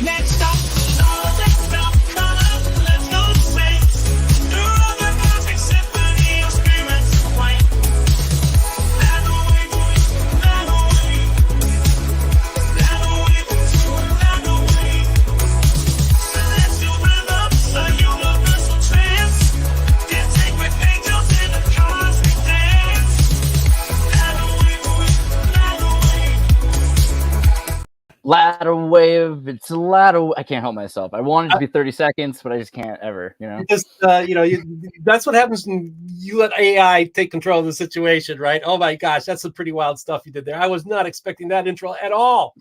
Next stop, next stop, come on, let's go swing. Through the cosmic symphony of spirits white. Light away, boys, light away. Light away, light away. Celestial rhythms, a universal trance. Dancing with angels in a cosmic dance. Light away, boys, light away. Ladder wave, it's a ladder. I can't help myself. I want it to be 30 seconds, but I just can't ever, you know? Just, that's what happens when you let AI take control of the situation, right? Oh my gosh, that's some pretty wild stuff you did there. I was not expecting that intro at all.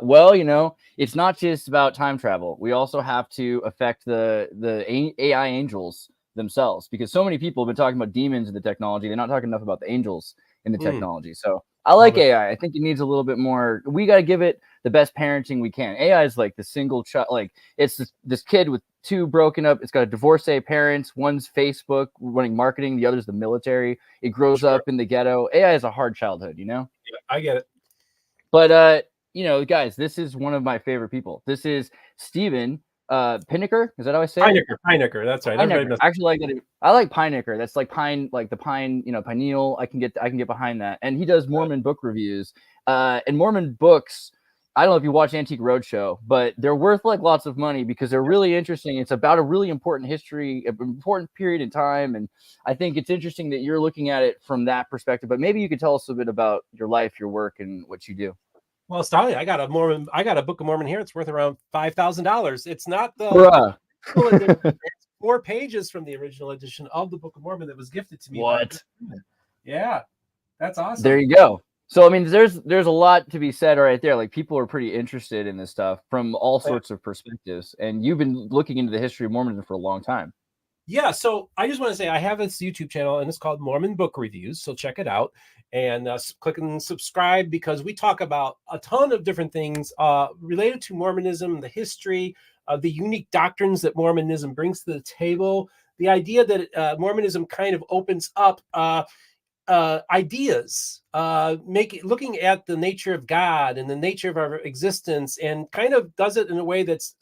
Well, you know, it's not just about time travel. We also have to affect the AI angels themselves, because so many people have been talking about demons in the technology. They're not talking enough about the angels in the technology. So I like AI. I think it needs a little bit more. We got to give it the best parenting we can. AI is like the single child. Like it's this kid with two broken up. It's got a divorcee parents. One's Facebook running marketing. The other's the military. It grows up in the ghetto. AI is a hard childhood, you know? Yeah, I get it. But, you know, guys, this is one of my favorite people. This is Stephen Pynakker. Is that how I say it? Pynakker. That's right. Pynakker. Actually, like that. I like Pynakker. That's like pine, like the pine, you know, pineal. I can get behind that. And he does Mormon book reviews. And Mormon books, I don't know if you watch Antique Roadshow, but they're worth like lots of money because they're really interesting. It's about a really important history, an important period in time. And I think it's interesting that you're looking at it from that perspective. But maybe you could tell us a bit about your life, your work, and what you do. Well, Stalin, I got a Book of Mormon here. It's worth around $5,000. It's not the it's 4 pages from the original edition of the Book of Mormon that was gifted to me. What? Yeah, that's awesome. There you go. So I mean, there's a lot to be said right there. Like people are pretty interested in this stuff from all sorts of perspectives, and you've been looking into the history of Mormonism for a long time. Yeah, so I just want to say I have this YouTube channel, and it's called Mormon Book Reviews. So check it out and click and subscribe, because we talk about a ton of different things related to Mormonism, the history, the unique doctrines that Mormonism brings to the table, the idea that Mormonism kind of opens up ideas, looking at the nature of God and the nature of our existence, and kind of does it in a way that's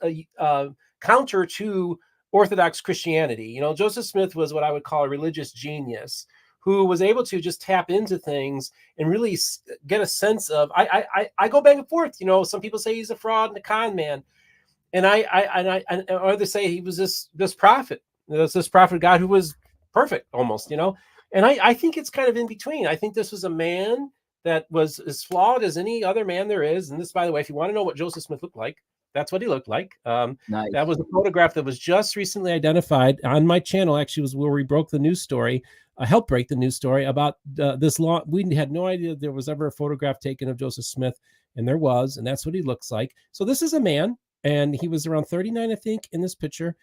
counter to Orthodox Christianity. You know, Joseph Smith was what I would call a religious genius who was able to just tap into things and really get a sense of. I go back and forth. You know, some people say he's a fraud and a con man, and or they say he was this prophet, this prophet of God who was perfect almost. You know, and I think it's kind of in between. I think this was a man that was as flawed as any other man there is. And this, by the way, if you want to know what Joseph Smith looked like, that's what he looked like. Nice. That was a photograph that was just recently identified on my channel. Actually, was where we broke the news story, helped break the news story about this law. We had no idea there was ever a photograph taken of Joseph Smith, and there was, and that's what he looks like. So this is a man, and he was around 39, I think, in this picture,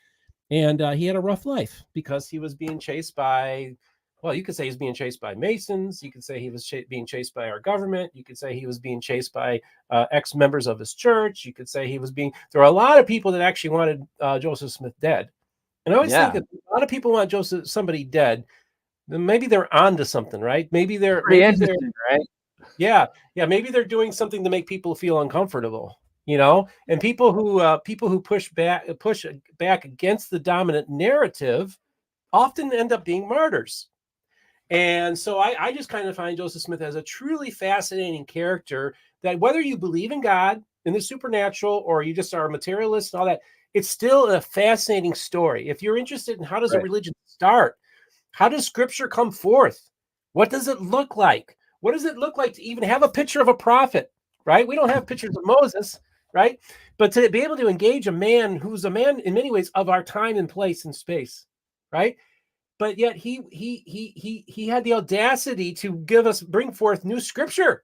and he had a rough life because he was being chased by. Well, you could say he's being chased by Masons. You could say he was being chased by our government. You could say he was being chased by ex-members of his church. You could say he was being. There are a lot of people that actually wanted Joseph Smith dead, and I always think that a lot of people want somebody dead. Then maybe they're onto something, right? Maybe they're right. Yeah. Maybe they're doing something to make people feel uncomfortable. You know, and people who push back against the dominant narrative often end up being martyrs. And so I just kind of find Joseph Smith as a truly fascinating character that whether you believe in God, in the supernatural, or you just are a materialist and all that, it's still a fascinating story. If you're interested in how does a religion start, how does scripture come forth? What does it look like? What does it look like to even have a picture of a prophet, right? We don't have pictures of Moses, right? But to be able to engage a man who's a man in many ways of our time and place and space, right? But yet he had the audacity to bring forth new scripture.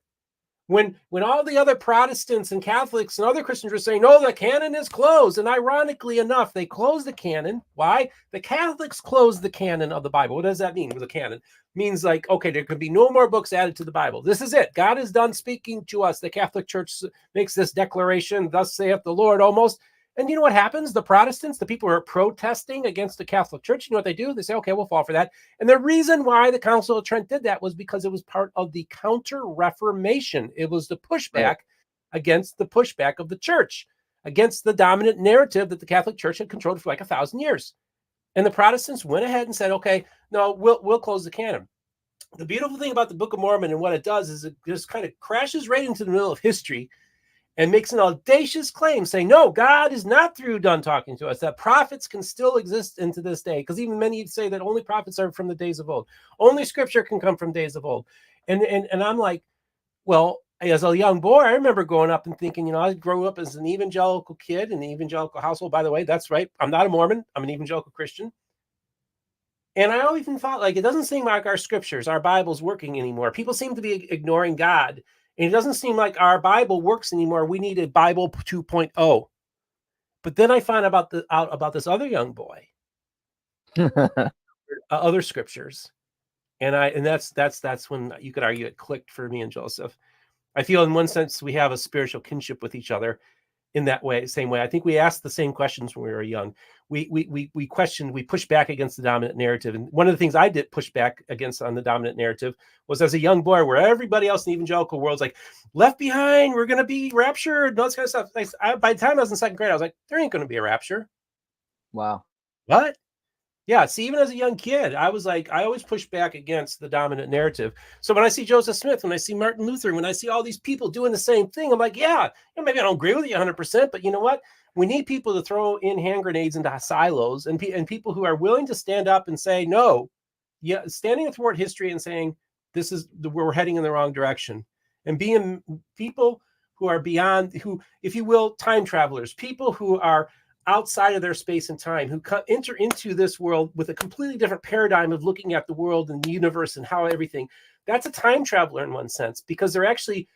When all the other Protestants and Catholics and other Christians were saying, no, the canon is closed. And ironically enough, they closed the canon. Why? The Catholics closed the canon of the Bible. What does that mean? The canon it means like, okay, there could be no more books added to the Bible. This is it. God is done speaking to us. The Catholic Church makes this declaration, thus saith the Lord almost. And you know what happens? The Protestants, the people who are protesting against the Catholic Church, you know what they do? They say, okay, we'll fall for that. And the reason why the Council of Trent did that was because it was part of the Counter-Reformation. It was the pushback against the pushback of the church. against the dominant narrative that the Catholic Church had controlled for like 1,000 years. And the Protestants went ahead and said, okay, no, we'll close the canon. The beautiful thing about the Book of Mormon and what it does is it just kind of crashes right into the middle of history and makes an audacious claim saying, no, God is not through done talking to us, that prophets can still exist into this day. Because even many say that only prophets are from the days of old. Only scripture can come from days of old. And I'm like, well, as a young boy, I remember growing up and thinking, you know, I grew up as an evangelical kid in the evangelical household. By the way, that's right. I'm not a Mormon. I'm an evangelical Christian. And I even thought, like, it doesn't seem like our scriptures, our Bible's working anymore. People seem to be ignoring God. And it doesn't seem like our Bible works anymore. We need a Bible 2.0. But then I find out about this other young boy, other scriptures. And that's when you could argue it clicked for me and Joseph. I feel in one sense we have a spiritual kinship with each other in that way, same way. I think we asked the same questions when we were young. We questioned, we pushed back against the dominant narrative. And one of the things I did push back against on the dominant narrative was as a young boy, where everybody else in the evangelical world's like, left behind, we're going to be raptured, and all this kind of stuff. By the time I was in second grade, I was like, there ain't going to be a rapture. Wow. What? Yeah, see, even as a young kid, I was like, I always pushed back against the dominant narrative. So when I see Joseph Smith, when I see Martin Luther, when I see all these people doing the same thing, I'm like, yeah, maybe I don't agree with you 100%, but you know what? We need people to throw in hand grenades into silos and people who are willing to stand up and say, no, yeah, standing athwart history and saying, this is we're heading in the wrong direction. And being people who are beyond, who, if you will, time travelers, people who are outside of their space and time, who enter into this world with a completely different paradigm of looking at the world and the universe and how everything. That's a time traveler in one sense, because they're actually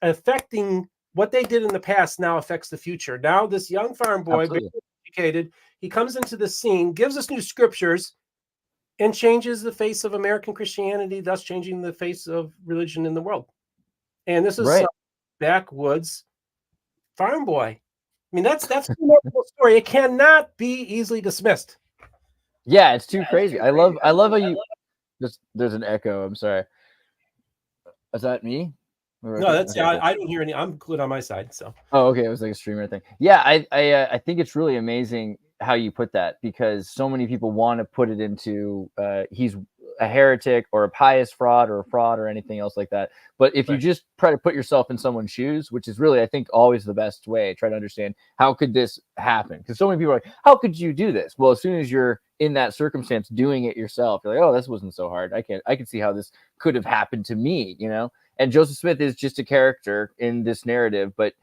affecting what they did in the past now affects the future. Now this young farm boy, very educated, he comes into the scene, gives us new scriptures, and changes the face of American Christianity, thus changing the face of religion in the world. And this is a backwoods farm boy. I mean, that's a remarkable story. It cannot be easily dismissed. Yeah, it's too crazy. I love how you just, there's an echo. I'm sorry. Is that me? No, that's okay. I don't hear any. I'm good on my side. So. Oh, okay. It was like a streamer thing. Yeah, I think it's really amazing how you put that, because so many people want to put it into he's a heretic or a pious fraud or a fraud or anything else like that. But if you just try to put yourself in someone's shoes, which is really, I think, always the best way, try to understand how could this happen? Because so many people are like, how could you do this? Well, as soon as you're in that circumstance doing it yourself, you're like, oh, this wasn't so hard. I can see how this could have happened to me, you know? And Joseph Smith is just a character in this narrative, but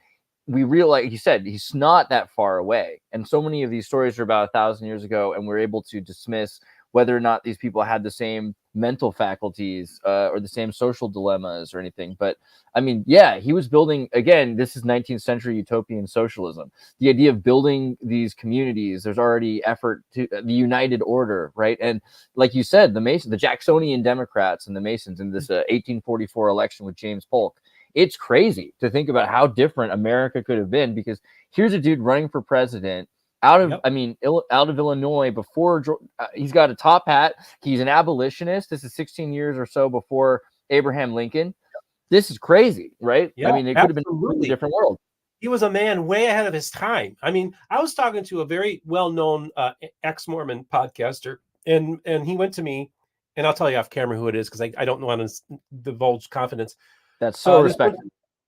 we realize, like you said, he's not that far away. And so many of these stories are about 1,000 years ago, and we're able to dismiss whether or not these people had the same mental faculties or the same social dilemmas or anything. But I mean, yeah, he was building, again, this is 19th century utopian socialism. The idea of building these communities, there's already effort to the United Order, right? And like you said, the Jacksonian Democrats and the Masons in this 1844 election with James Polk, it's crazy to think about how different America could have been, because here's a dude running for president out of Illinois before he's got a top hat. He's an abolitionist. This is 16 years or so before Abraham Lincoln. This is crazy, right? Yeah, I mean, it could have been a different world. He was a man way ahead of his time. I mean, I was talking to a very well-known ex-Mormon podcaster, and he went to me, and I'll tell you off camera who it is, because I don't want to divulge confidence. That's so respectful.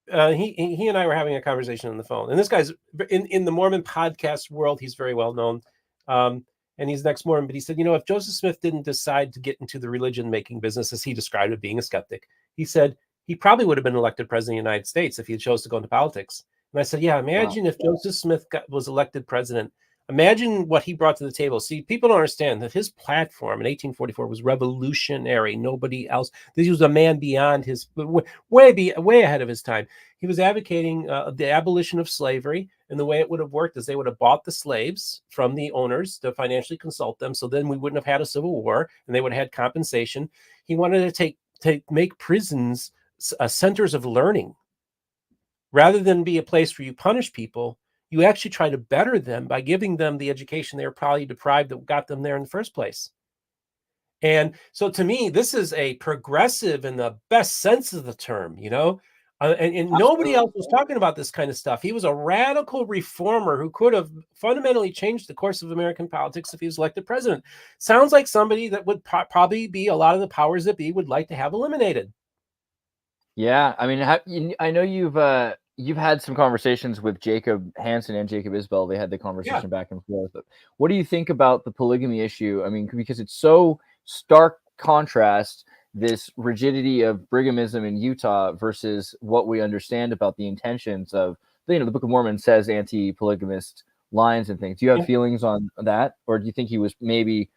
He and I were having a conversation on the phone, and this guy's in the Mormon podcast world. He's very well known, and he's next Mormon. But he said, you know, if Joseph Smith didn't decide to get into the religion making business, as he described it, being a skeptic, he said he probably would have been elected president of the United States if he had chose to go into politics. And I said, yeah, imagine if Joseph Smith was elected president. Imagine what he brought to the table. See, people don't understand that his platform in 1844 was revolutionary. Nobody else. He was a man beyond his, way ahead of his time. He was advocating the abolition of slavery, and the way it would have worked is they would have bought the slaves from the owners to financially consult them. So then we wouldn't have had a civil war, and they would have had compensation. He wanted to make prisons centers of learning, rather than be a place where you punish people. You actually try to better them by giving them the education they were probably deprived that got them there in the first place. And so to me, this is a progressive in the best sense of the term, you know. And nobody else was talking about this kind of stuff. He was a radical reformer who could have fundamentally changed the course of American politics if he was elected president. Sounds like somebody that would probably be a lot of the powers that be would like to have eliminated. Yeah, I mean, I know you've had some conversations with Jacob Hansen and Jacob Isbell. They had the conversation back and forth. What do you think about the polygamy issue? I mean, because it's so stark contrast, this rigidity of Brighamism in Utah versus what we understand about the intentions of, the Book of Mormon says anti-polygamist lines and things. Do you have feelings on that, or do you think he was maybe?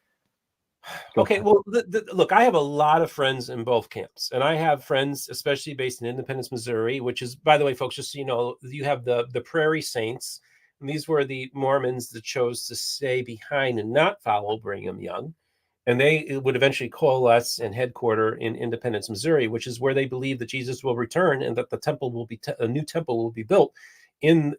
Okay, well, look, I have a lot of friends in both camps, and I have friends, especially based in Independence, Missouri, which is, by the way, folks, just so you know, you have the Prairie Saints, and these were the Mormons that chose to stay behind and not follow Brigham Young, and they would eventually coalesce and headquarter in Independence, Missouri, which is where they believe that Jesus will return and that the temple will be a new temple will be built in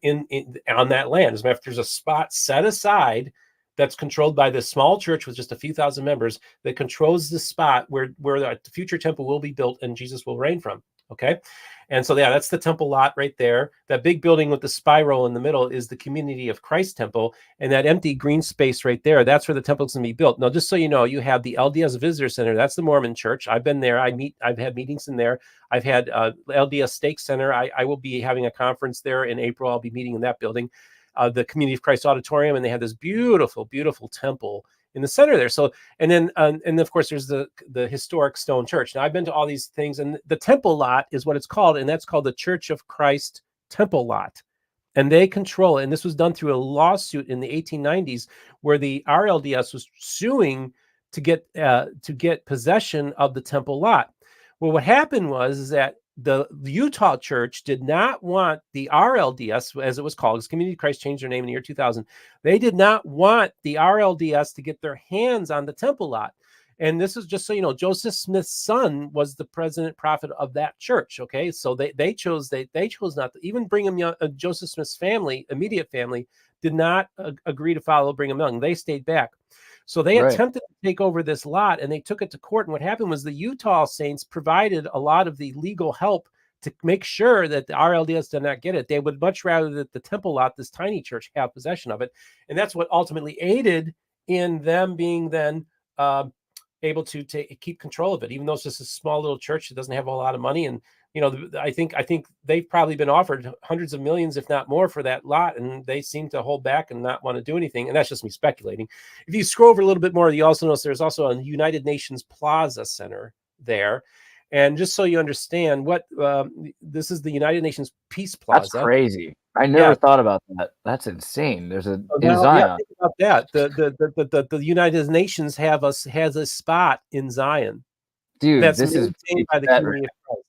on that land. As a matter of fact, there's a spot set aside that's controlled by this small church with just a few thousand members that controls the spot where the future temple will be built and Jesus will reign from. Okay. And so, yeah, that's the temple lot right there. That big building with the spiral in the middle is the Community of Christ temple. And that empty green space right there, that's where the temple's going to be built. Now, just so you know, you have the LDS Visitor Center. That's the Mormon church. I've been there. I've had meetings in there. I've had LDS Stake Center. I will be having a conference there in April. I'll be meeting in that building. The Community of Christ Auditorium, and they have this beautiful, beautiful temple in the center there. So, and then of course there's the historic stone church. Now I've been to all these things, and the temple lot is what it's called, and that's called the Church of Christ Temple Lot, and they control it. And this was done through a lawsuit in the 1890s, where the RLDS was suing to get possession of the temple lot. Well, what happened was that the Utah church did not want the RLDS, as it was called, because Community of Christ changed their name in the year 2000. They did not want the RLDS to get their hands on the temple lot. And this is just so you know, Joseph Smith's son was the president prophet of that church. Okay, so they chose not to even Brigham Young. Joseph Smith's family, immediate family, did not agree to follow Brigham Young. They stayed back. So they attempted to take over this lot, and they took it to court. And what happened was the Utah Saints provided a lot of the legal help to make sure that the RLDS did not get it. They would much rather that the temple lot, this tiny church, have possession of it. And that's what ultimately aided in them being then able to keep control of it, even though it's just a small little church that doesn't have a lot of money. And I think they've probably been offered hundreds of millions, if not more, for that lot, and they seem to hold back and not want to do anything. And that's just me speculating. If you scroll over a little bit more, you also notice there's also a United Nations Plaza Center there. And just so you understand, what this is the United Nations Peace Plaza. That's crazy. I never thought about that. That's insane. There's a in Zion. Yeah, think about that. The United Nations has a spot in Zion. Dude, that's this is by the Community of Christ.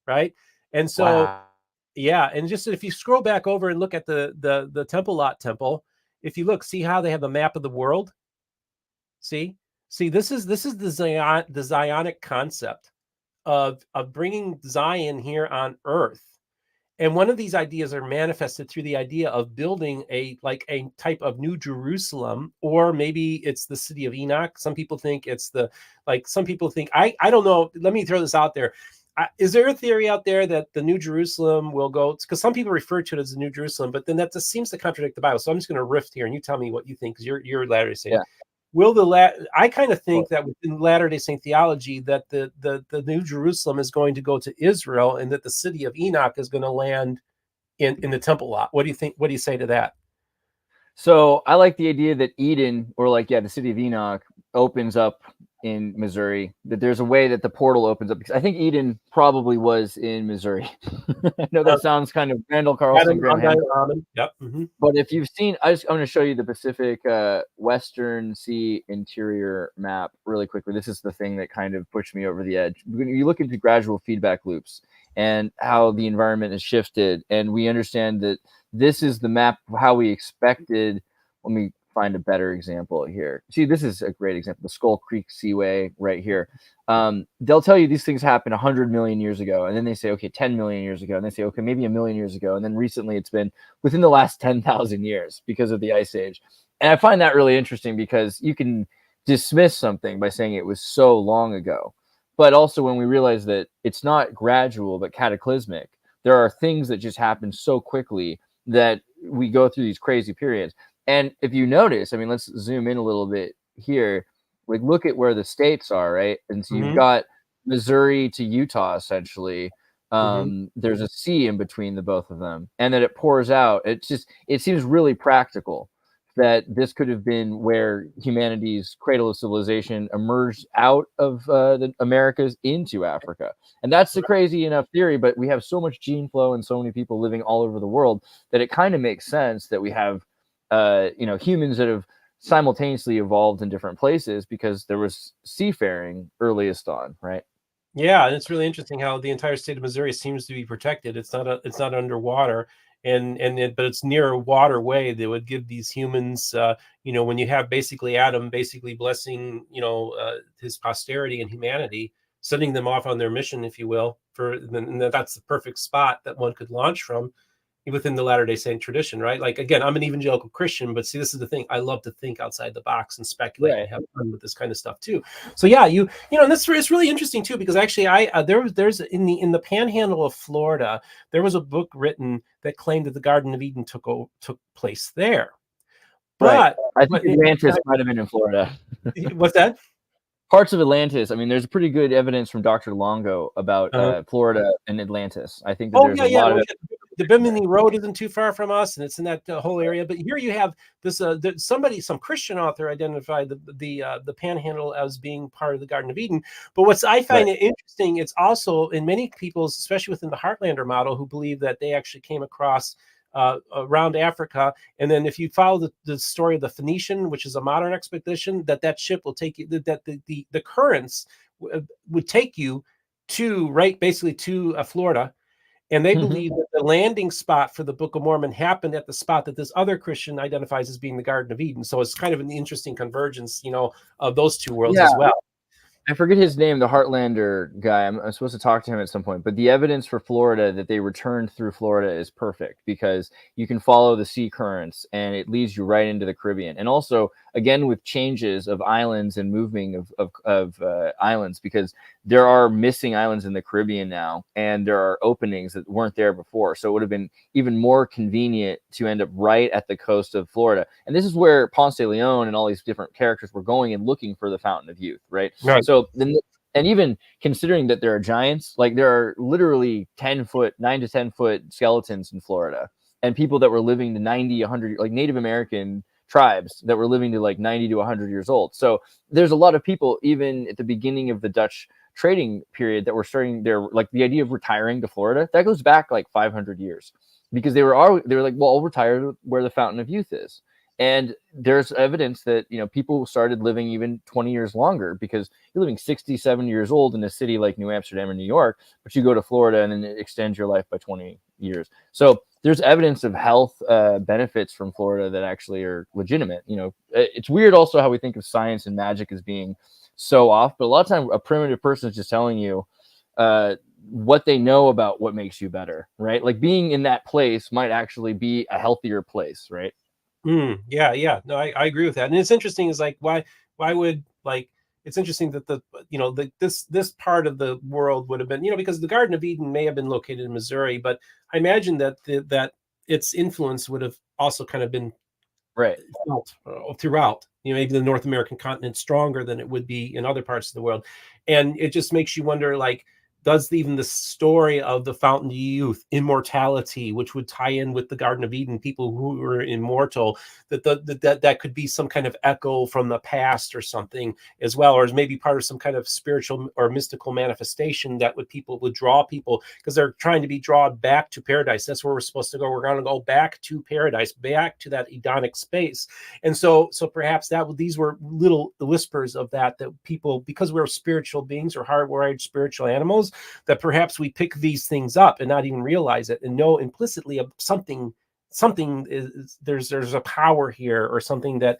Right. And so, wow. Yeah. And just if you scroll back over and look at the temple lot temple, if you look, see how they have a map of the world. See, this is the Zionic concept of bringing Zion here on earth. And one of these ideas are manifested through the idea of building a type of New Jerusalem, or maybe it's the city of Enoch. Some people think it's some people think, I don't know. Let me throw this out there. Is there a theory out there that the New Jerusalem will go, because some people refer to it as the New Jerusalem, but then that just seems to contradict the Bible. So I'm just going to riff here and you tell me what you think, because you're Latter-day Saint. Yeah. I kind of think that within Latter-day Saint theology that the New Jerusalem is going to go to Israel, and that the city of Enoch is going to land in the temple lot. What do you think? What do you say to that? So I like the idea that Eden, or the city of Enoch, opens up in Missouri, that there's a way that the portal opens up, because I think Eden probably was in Missouri. I know that sounds kind of Randall Carlson. Yep. Mm-hmm. But if you've seen, I'm going to show you the Pacific Western Sea interior map really quickly. This is the thing that kind of pushed me over the edge. You look into gradual feedback loops and how the environment has shifted, and we understand that this is the map how we expected. Let me find a better example here. See, this is a great example. The Skull Creek Seaway right here. They'll tell you these things happened 100 million years ago, and then they say, okay, 10 million years ago, and they say, okay, maybe 1 million years ago, and then recently it's been within the last 10,000 years because of the Ice Age. And I find that really interesting, because you can dismiss something by saying it was so long ago, but also when we realize that it's not gradual but cataclysmic, there are things that just happen so quickly that we go through these crazy periods. And if you notice, I mean, let's zoom in a little bit here. Like, look at where the states are, right? And so you've got Missouri to Utah, essentially. There's a sea in between the both of them, and then it pours out. It seems really practical that this could have been where humanity's cradle of civilization emerged out of the Americas into Africa. And that's the crazy enough theory, but we have so much gene flow and so many people living all over the world that it kind of makes sense that we have humans that have simultaneously evolved in different places because there was seafaring earliest on, right? Yeah, and it's really interesting how the entire state of Missouri seems to be protected. It's not underwater, but it's near a waterway that would give these humans, when you have basically Adam basically blessing, his posterity and humanity, sending them off on their mission, if you will, and that's the perfect spot that one could launch from within the Latter-day Saint tradition, right? Like, again, I'm an evangelical Christian, but see, this is the thing. I love to think outside the box and speculate and have fun with this kind of stuff too. So yeah, and this is really interesting too, because actually there's in the panhandle of Florida, there was a book written that claimed that the Garden of Eden took place there. But I think Atlantis might have been in Florida. What's that? Parts of Atlantis. I mean, there's pretty good evidence from Dr. Longo about Florida and Atlantis. I think that there's a lot of the Bimini Road isn't too far from us, and it's in that whole area. But here you have this some Christian author identified the Panhandle as being part of the Garden of Eden. But I find it interesting, it's also in many people's, especially within the Heartlander model, who believe that they actually came across around Africa, and then if you follow the story of the Phoenician, which is a modern expedition, that ship will take you, that the currents would take you to basically to Florida. And they believe that the landing spot for the Book of Mormon happened at the spot that this other Christian identifies as being the Garden of Eden. So it's kind of an interesting convergence, of those two worlds as well. I forget his name, the Heartlander guy. I'm supposed to talk to him at some point. But the evidence for Florida that they returned through Florida is perfect because you can follow the sea currents and it leads you right into the Caribbean. And also, again, with changes of islands and moving of islands, because there are missing islands in the Caribbean now, and there are openings that weren't there before. So it would have been even more convenient to end up right at the coast of Florida. And this is where Ponce de Leon and all these different characters were going and looking for the Fountain of Youth, right? So then, and even considering that there are giants, like there are literally 9 to 10 foot skeletons in Florida, and people that were living to 90, 100, like Native American tribes that were living to like 90 to 100 years old. So there's a lot of people, even at the beginning of the Dutch trading period, that were starting their, like, the idea of retiring to Florida, that goes back like 500 years, because they were like, well, I'll retire where the Fountain of Youth is. And there's evidence that, people started living even 20 years longer, because you're living 67 years old in a city like New Amsterdam or New York, but you go to Florida and then it extends your life by 20 years. So there's evidence of health benefits from Florida that actually are legitimate. It's weird also how we think of science and magic as being so off, but a lot of times a primitive person is just telling you what they know about what makes you better, right? Like being in that place might actually be a healthier place, right? Yeah. No, I agree with that. And it's interesting, is like, why would, like, it's interesting that this part of the world would have been, because the Garden of Eden may have been located in Missouri, but I imagine that that its influence would have also kind of been felt throughout, maybe the North American continent stronger than it would be in other parts of the world. And it just makes you wonder, like, does even the story of the Fountain of Youth, immortality, which would tie in with the Garden of Eden, people who were immortal, that could be some kind of echo from the past or something as well, or is maybe part of some kind of spiritual or mystical manifestation that would draw people, because they're trying to be drawn back to paradise. That's where we're supposed to go. We're going to go back to paradise, back to that Edonic space. And so perhaps these were little whispers of that people, because we're spiritual beings or hardwired spiritual animals, that perhaps we pick these things up and not even realize it, and know implicitly of something is there's a power here, or something that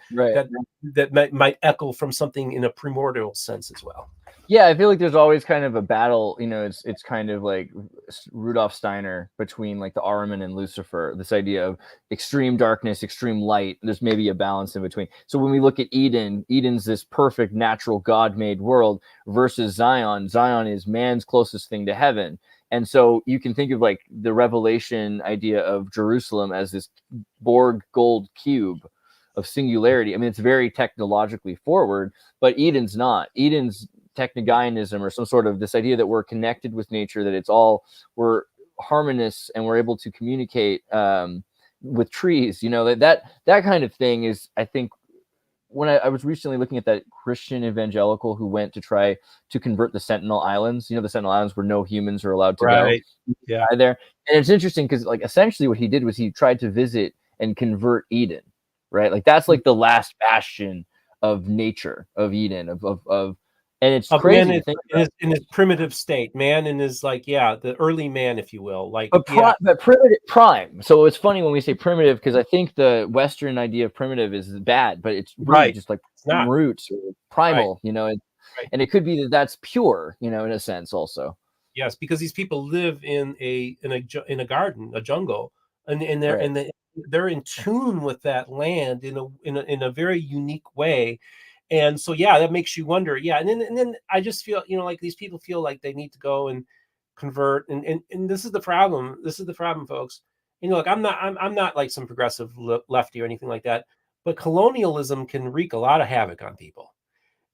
might echo from something in a primordial sense as well. Yeah, I feel like there's always kind of a battle, it's kind of like Rudolf Steiner between like the Ahriman and Lucifer, this idea of extreme darkness, extreme light. There's maybe a balance in between. So when we look at Eden's this perfect natural God-made world versus Zion. Zion is man's closest thing to heaven. And so you can think of like the Revelation idea of Jerusalem as this Borg gold cube of singularity. I mean, it's very technologically forward, but Eden's not. Eden's technogaianism, or some sort of this idea that we're connected with nature, that we're harmonious and we're able to communicate with trees. You know, that kind of thing is, I think, when I was recently looking at that Christian evangelical who went to try to convert the Sentinel Islands, you know, the Sentinel Islands where no humans are allowed to go. Yeah. There. And it's interesting because, like, essentially what he did was he tried to visit and convert Eden, right? Like, that's like the last bastion of nature, of Eden, and it's crazy man to think in his primitive state, man in his, like, the early man, if you will. Like, but primitive prime. So it's funny when we say primitive, because I think the Western idea of primitive is bad, but it's really just like roots or primal, you know, and it could be that's pure, you know, in a sense also. Yes, because these people live in a garden, a jungle, and they're in tune with that land in a very unique way. And so, that makes you wonder. Yeah. And then I just feel, like these people feel like they need to go and convert. And this is the problem. This is the problem, folks. Like, I'm not like some progressive lefty or anything like that, but colonialism can wreak a lot of havoc on people.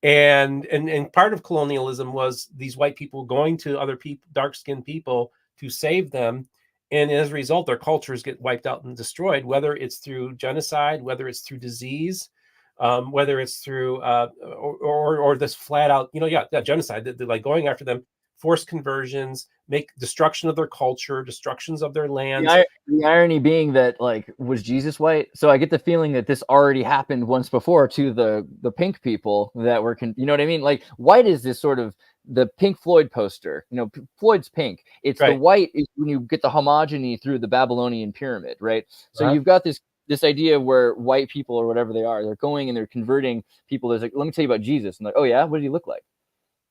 And part of colonialism was these white people going to other people, dark-skinned people, to save them. And as a result, their cultures get wiped out and destroyed, whether it's through genocide, whether it's through disease, whether it's through or this flat out, genocide. They're like going after them, forced conversions, make destruction of their culture, destructions of their lands. The irony being that, like, was Jesus white? So I get the feeling that this already happened once before to the pink people that were, you know what I mean? Like, white is this sort of the Pink Floyd poster. You know, Floyd's pink. It's the white is when you get the homogeny through the Babylonian pyramid, right? So you've got this idea where white people, or whatever they are, they're going and they're converting people. There's like, let me tell you about Jesus. And like, oh yeah, what did he look like?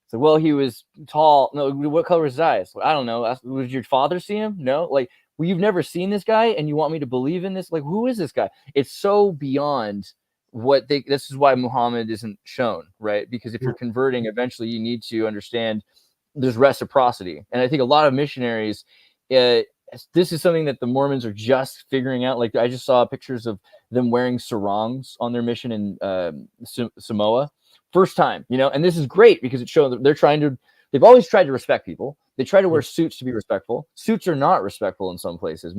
So, well, he was tall. No, what color was his eyes? Well, I don't know. Did your father see him? No. Like, well, you've never seen this guy and you want me to believe in this? Like, who is this guy? It's so beyond this is why Muhammad isn't shown, right? Because if you're converting, eventually you need to understand there's reciprocity. And I think a lot of missionaries, this is something that the Mormons are just figuring out. Like, I just saw pictures of them wearing sarongs on their mission in Samoa. First time, and this is great because it shows that they've always tried to respect people. They try to wear suits to be respectful. Suits are not respectful in some places.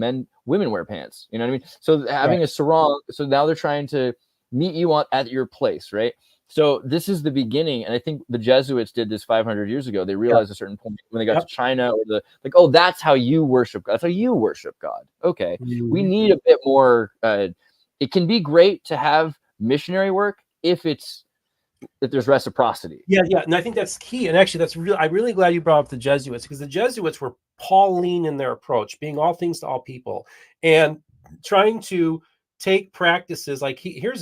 Women wear pants, you know what I mean? So having a sarong, so now they're trying to meet you at your place, right? So this is the beginning. And I think the Jesuits did this 500 years ago. They realized at a certain point when they got to China, or oh, that's how you worship God. That's how you worship God. Okay. We need a bit more. It can be great to have missionary work if there's reciprocity. Yeah. And I think that's key. And actually, I'm really glad you brought up the Jesuits, because the Jesuits were Pauline in their approach, being all things to all people, and trying to take practices like here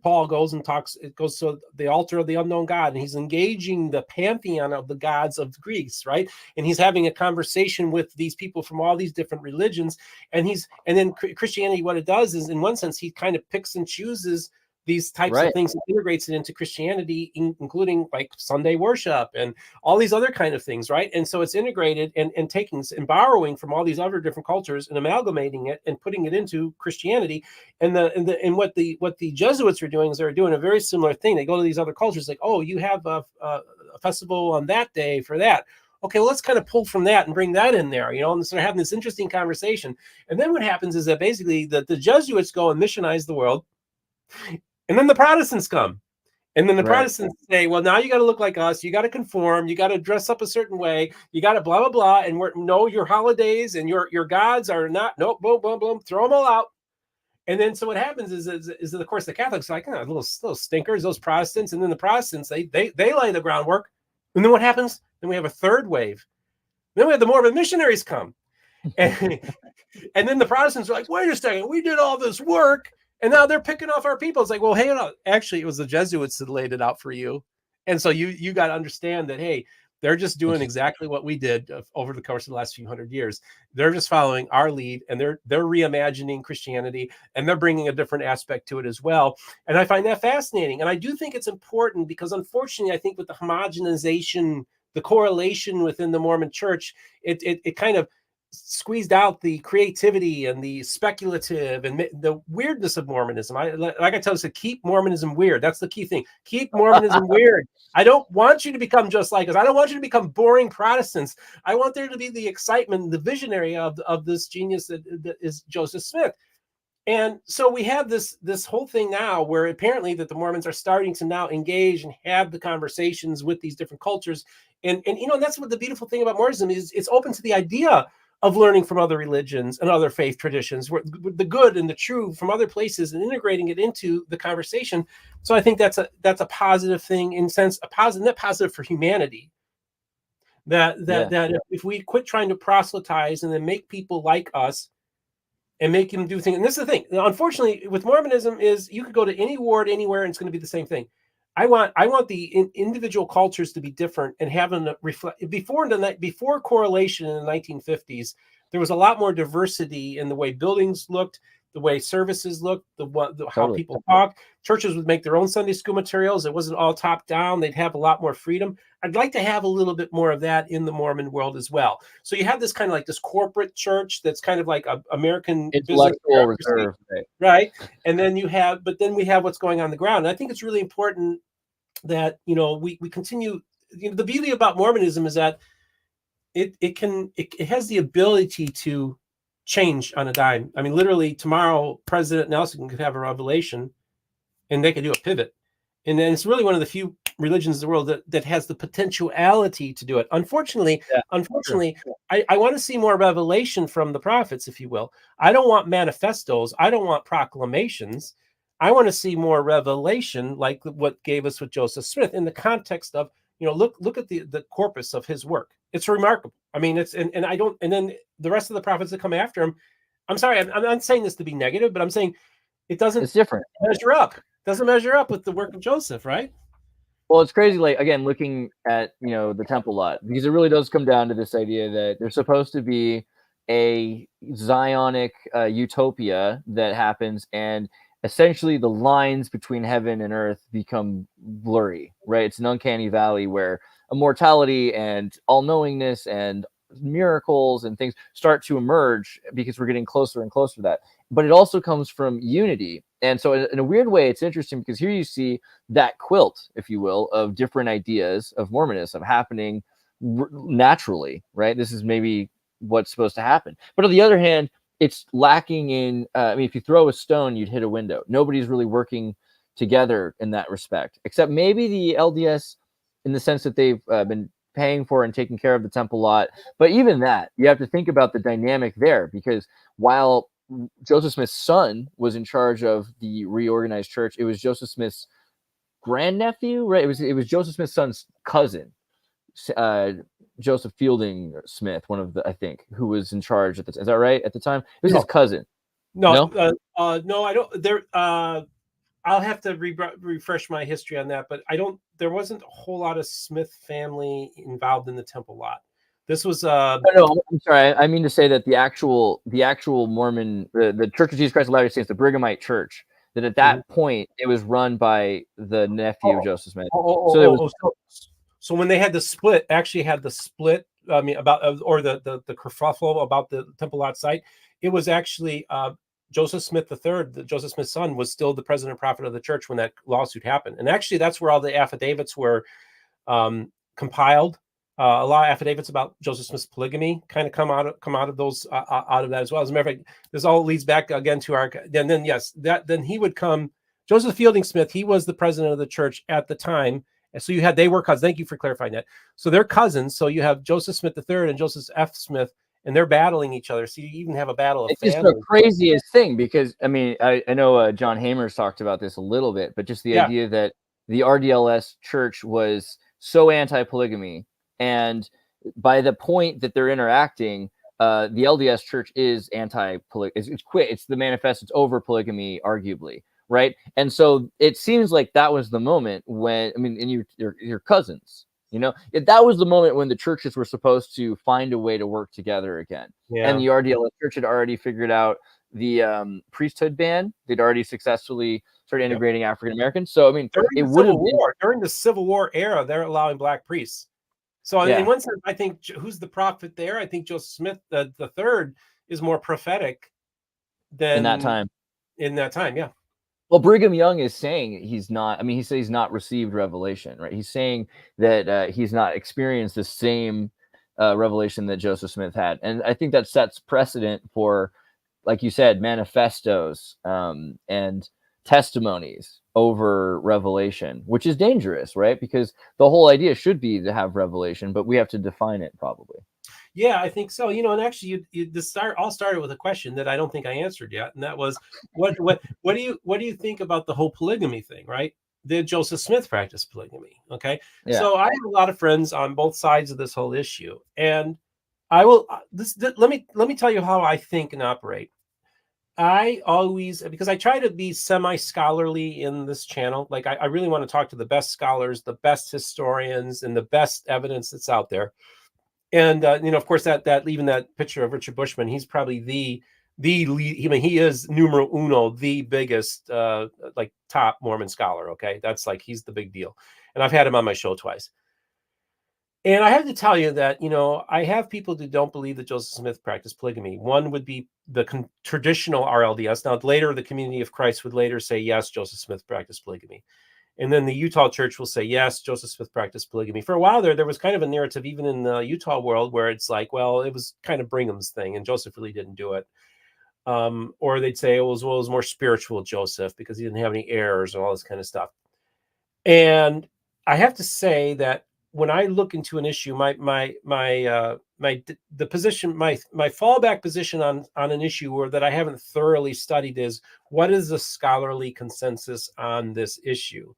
Paul goes and talks. It goes to the altar of the unknown God, and he's engaging the pantheon of the gods of Greece, right? And he's having a conversation with these people from all these different religions, and then Christianity, what it does is, in one sense, he kind of picks and chooses these types of things and integrates it into Christianity, including like Sunday worship and all these other kind of things, right? And so it's integrated and taking and borrowing from all these other different cultures and amalgamating it and putting it into Christianity. And what the Jesuits are doing is they're doing a very similar thing. They go to these other cultures, like, oh, you have a festival on that day for that. Okay, well, let's kind of pull from that and bring that in there, and start having this interesting conversation. And then what happens is that basically the Jesuits go and missionize the world. And then the Protestants come. And then the Protestants say, well, now you got to look like us. You got to conform. You got to dress up a certain way. You got to blah, blah, blah. And your holidays and your gods are not, nope, boom, boom, boom, throw them all out. And then so what happens is that, of course, the Catholics are like, little stinkers, those Protestants. And then the Protestants, they lay the groundwork. And then what happens? Then we have a third wave. Then we have the Mormon missionaries come. And then the Protestants are like, wait a second, we did all this work. And now they're picking off our people. It's like, well, hey, no, actually, it was the Jesuits that laid it out for you. And so you got to understand that, hey, they're just doing exactly what we did over the course of the last few hundred years. They're just following our lead, and they're reimagining Christianity, and they're bringing a different aspect to it as well. And I find that fascinating. And I do think it's important because, unfortunately, I think with the homogenization the correlation within the Mormon church, it kind of squeezed out the creativity and the speculative and the weirdness of Mormonism. Like I tell us, to keep Mormonism weird. That's the key thing. Keep Mormonism weird. I don't want you to become just like us. I don't want you to become boring Protestants. I want there to be the excitement, the visionary of this genius that is Joseph Smith. And so we have this whole thing now where apparently that the Mormons are starting to now engage and have the conversations with these different cultures. And that's what the beautiful thing about Mormonism is. It's open to the idea of learning from other religions and other faith traditions, where the good and the true from other places, and integrating it into the conversation. So I think that's a positive thing, in sense, a net positive for humanity. That if we quit trying to proselytize and then make people like us and make them do things. And this is the thing. Unfortunately, with Mormonism is you could go to any ward anywhere and it's going to be the same thing. I want the individual cultures to be different and having a reflect. Before correlation in the 1950s, there was a lot more diversity in the way buildings looked, the way services looked, how people talk. Churches would make their own Sunday school materials. It wasn't all top down. They'd have a lot more freedom. I'd like to have a little bit more of that in the Mormon world as well. So you have this kind of like this corporate church that's kind of like a American intellectual reserve, right? And then we have what's going on the ground. And I think it's really important that we continue. The beauty about Mormonism is that it has the ability to change on a dime. I mean, literally tomorrow, President Nelson could have a revelation, and they could do a pivot. And then it's really one of the few religions in the world that has the potentiality to do it. Unfortunately, I want to see more revelation from the prophets, if you will. I don't want manifestos. I don't want proclamations. I want to see more revelation, like what gave us with Joseph Smith, in the context of, look at the corpus of his work. It's remarkable. I mean, and then the rest of the prophets that come after him, I'm sorry, I'm not saying this to be negative, but I'm saying it's different. Measure up. Doesn't measure up with the work of Joseph, right? Well, it's crazy, like, again, looking at, the temple lot, because it really does come down to this idea that there's supposed to be a Zionic utopia that happens, and essentially the lines between heaven and earth become blurry, right? It's an uncanny valley where immortality and all-knowingness and miracles and things start to emerge because we're getting closer and closer to that. But it also comes from unity. And so in a weird way, it's interesting because here you see that quilt, if you will, of different ideas of Mormonism happening naturally, right? This is maybe what's supposed to happen. But on the other hand, it's lacking in, if you throw a stone, you'd hit a window. Nobody's really working together in that respect, except maybe the LDS, in the sense that they've been paying for and taking care of the temple lot. But even that, you have to think about the dynamic there, because while Joseph Smith's son was in charge of the reorganized church, it was Joseph Smith's grandnephew, right? It was Joseph Smith's son's cousin, Joseph Fielding Smith, one of the, I think, who was in charge at the time. Is that right? At the time, it was his cousin. No, I don't. There, I'll have to refresh my history on that, but there wasn't a whole lot of Smith family involved in the temple lot. This was no, I'm sorry. I mean to say that the actual Mormon, the Church of Jesus Christ of Latter-day Saints, the Brighamite Church, that at that point it was run by the nephew of Joseph Smith. So when they had the split, I mean, about the kerfuffle about the temple lot site, it was actually Joseph Smith III, Joseph Smith's son, was still the president prophet of the church when that lawsuit happened. And actually, that's where all the affidavits were compiled. A lot of affidavits about Joseph Smith's polygamy kind of come out of those out of that as well. As a matter of fact, this all leads back again to our. Then he would come. Joseph Fielding Smith, he was the president of the church at the time. And so they were cousins. Thank you for clarifying that. So they're cousins. So you have Joseph Smith III and Joseph F. Smith, and they're battling each other. So you even have a battle of families. It's just the craziest thing, because I mean, I know John Hamer's talked about this a little bit, but just the idea that the RDLS church was so anti-polygamy, and by the point that they're interacting, the LDS church is anti-polygamy. It's the manifest. It's over polygamy, arguably. Right. And so it seems like that was the moment when, I mean, and your cousins, that was the moment when the churches were supposed to find a way to work together again. Yeah. And the RDLS church had already figured out the priesthood ban. They'd already successfully started integrating African Americans. So, I mean, during the Civil War era, they're allowing black priests. So Yeah. in one sense, I think who's the prophet there? I think Joseph Smith, the third, is more prophetic than in that time. In that time, yeah. Well, Brigham Young is saying he's not. I mean, he says he's not received revelation, right? He's saying that he's not experienced the same revelation that Joseph Smith had, and I think that sets precedent for, like you said, manifestos and testimonies over revelation, which is dangerous, right? Because the whole idea should be to have revelation, but we have to define it probably. Yeah, I think so. And actually, all started with a question that I don't think I answered yet, and that was, what do you think about the whole polygamy thing, right? Did Joseph Smith practice polygamy? Okay, Yeah. so I have a lot of friends on both sides of this whole issue, and I will. Let me tell you how I think and operate. I always, because I try to be semi-scholarly in this channel, like I really want to talk to the best scholars, the best historians, and the best evidence that's out there. And of course, that even that picture of Richard Bushman, he's probably the lead. I mean, he is numero uno, the biggest like top Mormon scholar. Okay, that's like, he's the big deal, and I've had him on my show twice. And I have to tell you that I have people who don't believe that Joseph Smith practiced polygamy. One would be the traditional RLDS. Now later, the Community of Christ would later say yes, Joseph Smith practiced polygamy. And then the Utah church will say, yes, Joseph Smith practiced polygamy. For a while there was kind of a narrative, even in the Utah world, where it's like, well, it was kind of Brigham's thing, and Joseph really didn't do it. Or they'd say it was more spiritual Joseph, because he didn't have any heirs and all this kind of stuff. And I have to say that when I look into an issue, my fallback position on an issue that I haven't thoroughly studied is, what is the scholarly consensus on this issue?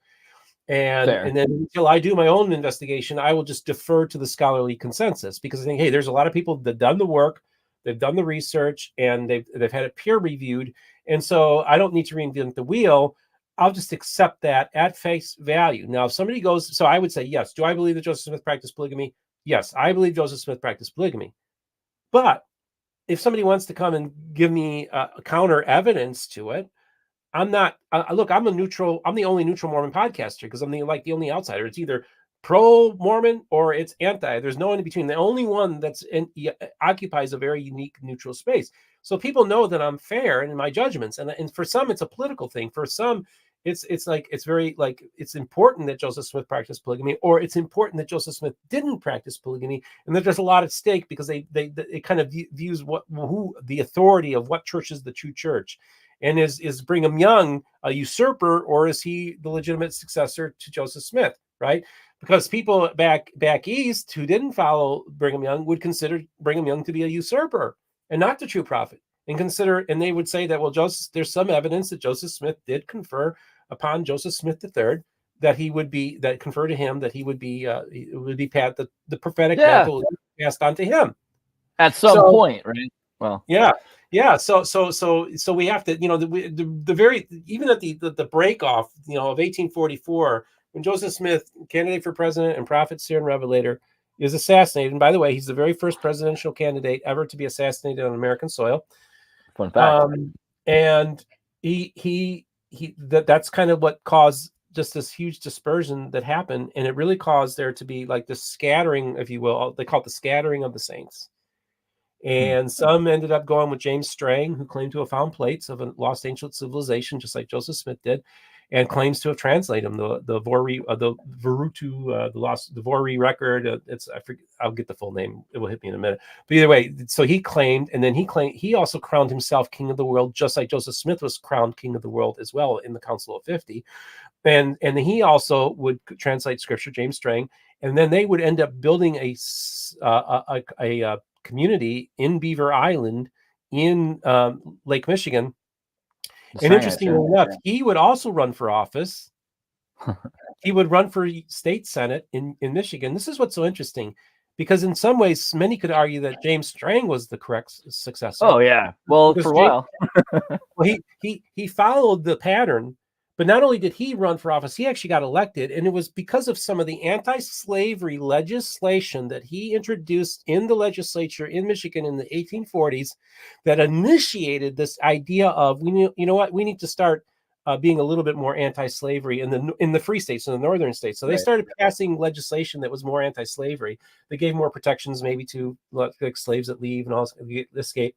And then until I do my own investigation, I will just defer to the scholarly consensus, because I think, hey, there's a lot of people that have done the work, they've done the research, and they've had it peer reviewed, and so I don't need to reinvent the wheel. I'll just accept that at face value. Now, if somebody goes, so I would say, yes, do I believe that Joseph Smith practiced polygamy? Yes, I believe Joseph Smith practiced polygamy. But if somebody wants to come and give me counter evidence to it, I'm not. Look, I'm the only neutral Mormon podcaster, because I'm the only outsider. It's either pro Mormon or it's anti. There's no in between. The only one occupies a very unique neutral space. So people know that I'm fair in my judgments. And for some, it's a political thing. For some, it's important that Joseph Smith practiced polygamy, or it's important that Joseph Smith didn't practice polygamy, and that there's a lot at stake, because it kind of views who the authority of what church is the true church. And is Brigham Young a usurper, or is he the legitimate successor to Joseph Smith, right? Because people back east who didn't follow Brigham Young would consider Brigham Young to be a usurper and not the true prophet, and they would say that, well, there's some evidence that Joseph Smith did confer upon Joseph Smith III, that confer to him that he would be the prophetic mantle passed on to him at some point, right? Well, yeah. So we have to, the very, even at the break off, of 1844, when Joseph Smith, candidate for president and prophet, seer, and revelator, is assassinated. And by the way, he's the very first presidential candidate ever to be assassinated on American soil. Fun fact. And that's kind of what caused just this huge dispersion that happened, and it really caused there to be like this scattering, if you will. They call it the scattering of the saints. And some ended up going with James Strang, who claimed to have found plates of a lost ancient civilization, just like Joseph Smith did, and claims to have translated them. The Vori, the Verutu, the Vori record. I forget. I'll get the full name. It will hit me in a minute. But either way, so he claimed, and then he also crowned himself king of the world, just like Joseph Smith was crowned king of the world as well in the Council of 50. And he also would translate scripture, James Strang, and then they would end up building a community in Beaver Island in Lake Michigan. And interestingly enough, he would also run for office. He would run for state senate in Michigan. This is what's so interesting, because in some ways, many could argue that James Strang was the correct successor. Oh yeah, well, for a while. Well, he followed the pattern. But not only did he run for office, he actually got elected. And it was because of some of the anti-slavery legislation that he introduced in the legislature in Michigan in the 1840s that initiated this idea of, we need to start being a little bit more anti-slavery in the free states, in the northern states. So they started passing legislation that was more anti-slavery. They gave more protections, maybe to like slaves that leave and all escape.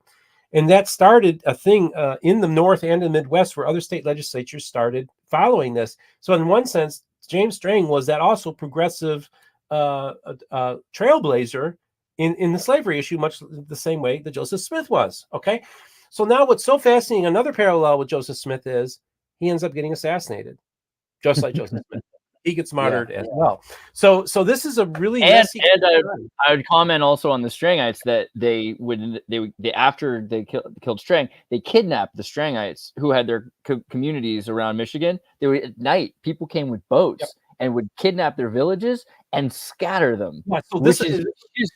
And that started a thing in the North and in the Midwest where other state legislatures started following this. So in one sense, James Strang was that also progressive trailblazer in the slavery issue, much the same way that Joseph Smith was. Okay. So now what's so fascinating, another parallel with Joseph Smith is he ends up getting assassinated, just like Joseph Smith. He gets martyred as well. So this is a really messy. And I would comment also on the Strangites that they after they killed Strang, they kidnapped the Strangites who had their communities around Michigan. They would, at night, people came with boats and would kidnap their villages and scatter them. Yeah, so which is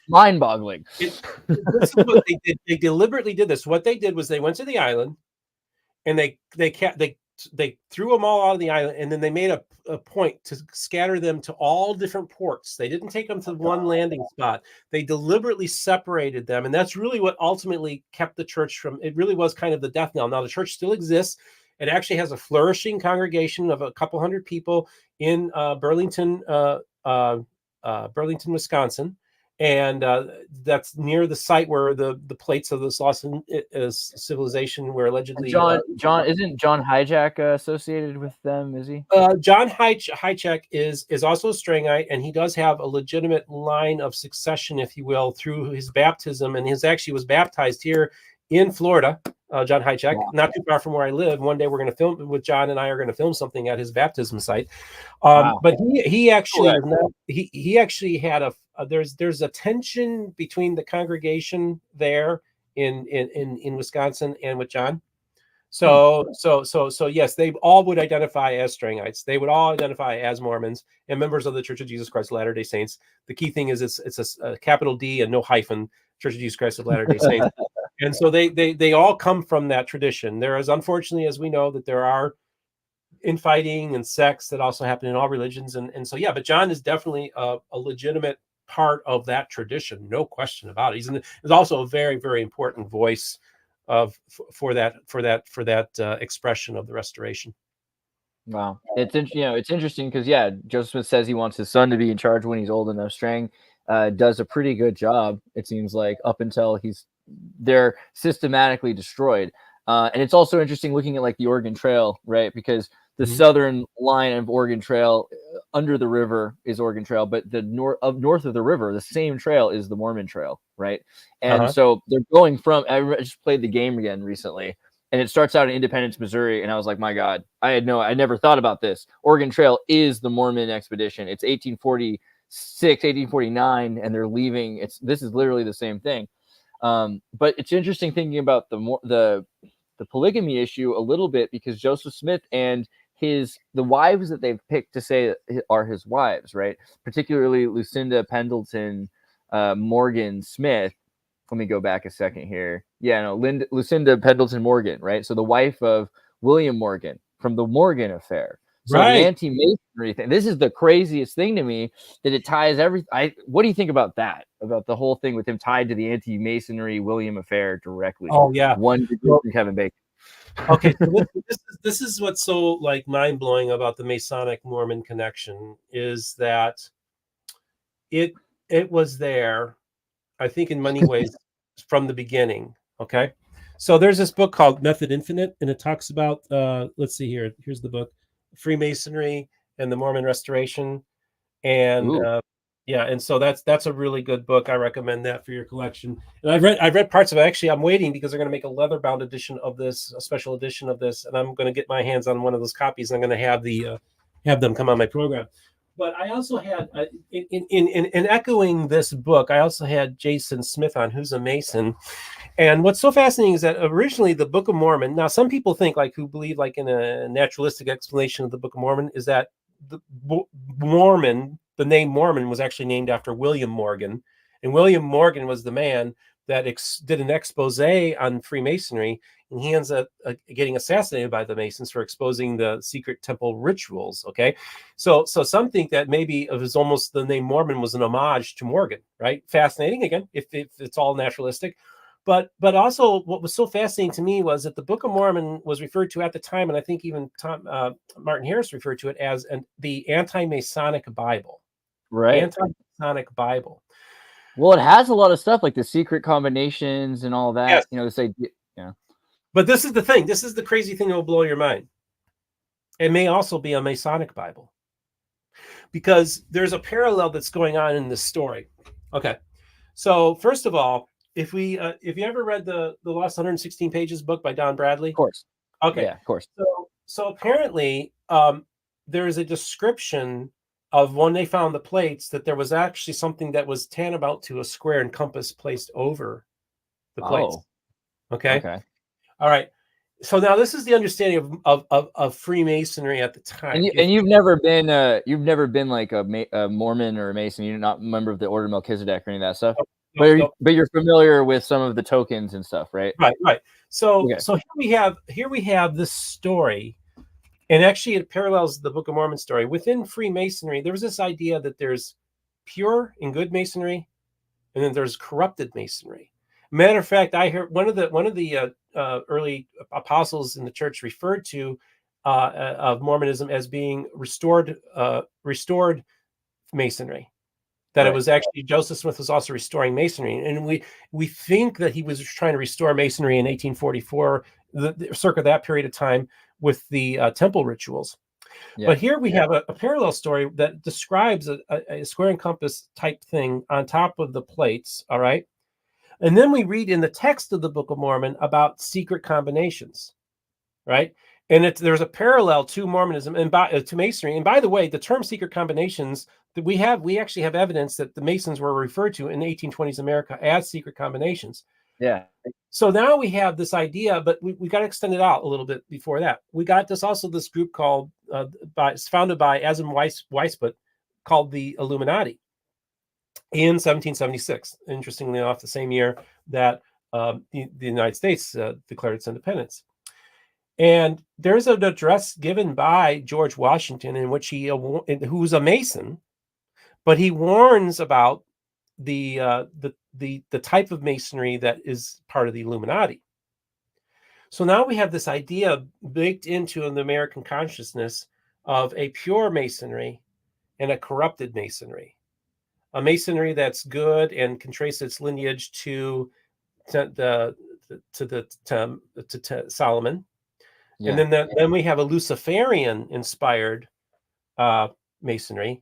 mind-boggling. This is what they did. They deliberately did this. What they did was they went to the island and they threw them all out of the island, and then they made a point to scatter them to all different ports. They didn't take them to one landing spot. They deliberately separated them, and that's really what ultimately kept the church from. It really was kind of the death knell. Now the church still exists. It actually has a flourishing congregation of a couple hundred people in Burlington, Wisconsin. And that's near the site where the plates of this lost civilization were allegedly. John isn't John Hijack associated with them? Is he? John Hijack is also a Strangite, and he does have a legitimate line of succession, if you will, through his baptism, and his actually was baptized here in Florida. John Hijack, not too far from where I live. One day we're going to film with John, and I are going to film something at his baptism site. But he actually he actually had there's a tension between the congregation there in Wisconsin and with John. So yes, they all would identify as Strangites. They would all identify as Mormons and members of the Church of Jesus Christ of Latter-day Saints. The key thing is it's a capital D and no hyphen, Church of Jesus Christ of Latter-day Saints. And so they all come from that tradition. There is, unfortunately, as we know, that there are infighting and sects that also happen in all religions. And so, yeah, but John is definitely a legitimate part of that tradition. No question about it. He's also a very, very important voice for that expression of the restoration. Wow. It's interesting because, Joseph Smith says he wants his son to be in charge when he's old enough. Strang does a pretty good job, it seems like, up until they're systematically destroyed. And it's also interesting looking at like the Oregon Trail, right? Because the southern line of Oregon Trail under the river is Oregon Trail, but the north of the river, the same trail is the Mormon Trail, right? And so they're going from, I just played the game again recently, and it starts out in Independence, Missouri, and I was like, my God, I never thought about this. Oregon Trail is the Mormon expedition. It's 1846, 1849, and they're leaving. This is literally the same thing. But it's interesting thinking about the polygamy issue a little bit, because Joseph Smith and the wives that they've picked to say are his wives, right? Particularly Lucinda Pendleton Morgan Smith. Let me go back a second here. Lucinda Pendleton Morgan, right? So the wife of William Morgan from the Morgan affair. So the anti-Masonry thing. This is the craziest thing to me, that it ties everything. What do you think about that? About the whole thing with him tied to the anti-Masonry William affair directly? Oh yeah, one degree from Kevin Bacon. Okay, so this is what's so like mind blowing about the Masonic Mormon connection is that it was there, I think, in many ways from the beginning. Okay, so there's this book called Method Infinite, and it talks about let's see here. Here's the book. Freemasonry and the Mormon Restoration, and and so that's a really good book. I recommend that for your collection. And I've read parts of it. Actually, I'm waiting because they're going to make a leather bound edition of this, a special edition of this, and I'm going to get my hands on one of those copies. And I'm going to have them come on my program. But I also had in echoing this book, I also had Jason Smith on, who's a Mason. And what's so fascinating is that originally the Book of Mormon, now some people think, like, who believe like in a naturalistic explanation of the Book of Mormon, is that the name Mormon was actually named after William Morgan. And William Morgan was the man that did an expose on Freemasonry, and he ends up getting assassinated by the Masons for exposing the secret temple rituals. Okay, so some think that maybe it was almost the name Mormon was an homage to Morgan, right? Fascinating, again, if it's all naturalistic. But also, what was so fascinating to me was that the Book of Mormon was referred to at the time, and I think even Martin Harris referred to it as the anti-Masonic Bible. Right. Anti-Masonic Bible. Well, it has a lot of stuff like the secret combinations and all that. Yes. You know, this idea. Yeah. But this is the thing. This is the crazy thing that will blow your mind. It may also be a Masonic Bible, because there's a parallel that's going on in this story. Okay. So first of all, if you ever read the Lost 116 Pages book by Don Bradley, Of course. okay, Yeah, of course. So apparently, there is a description of when they found the plates that there was actually something that was tantamount to a square and compass placed over the plates. Oh. Okay. Okay. All right. So now this is the understanding of Freemasonry at the time. And you've never been like a Mormon or a Mason. You're not a member of the Order of Melchizedek or any of that stuff. No. But you're familiar with some of the tokens and stuff, right? Right. So Okay. so here we have this story, and actually it parallels the Book of Mormon story. Within Freemasonry, there was this idea that there's pure and good Masonry, and then there's corrupted Masonry. Matter of fact, I heard one of the early apostles in the church referred to of Mormonism as being restored Masonry. That Right. It was actually Joseph Smith was also restoring Masonry, and we think that he was trying to restore Masonry in 1844, circa that period of time, with the temple rituals. Yeah. But here we have a parallel story that describes a square and compass type thing on top of the plates. All right. And then we read in the text of the Book of Mormon about secret combinations, right? And there's a parallel to Mormonism and to Masonry. And by the way, the term secret combinations that we actually have evidence that the Masons were referred to in 1820s America as secret combinations. Yeah. So now we have this idea, but we got to extend it out a little bit before that. We got this group called founded by Asum Weishaupt, called the Illuminati in 1776. Interestingly enough, the same year that the United States declared its independence. And there's an address given by George Washington in which who's a Mason, but he warns about the type of Masonry that is part of the Illuminati. So now we have this idea baked into the American consciousness of a pure Masonry and a corrupted Masonry. A Masonry that's good and can trace its lineage to Solomon. Yeah. And then we have a Luciferian inspired Masonry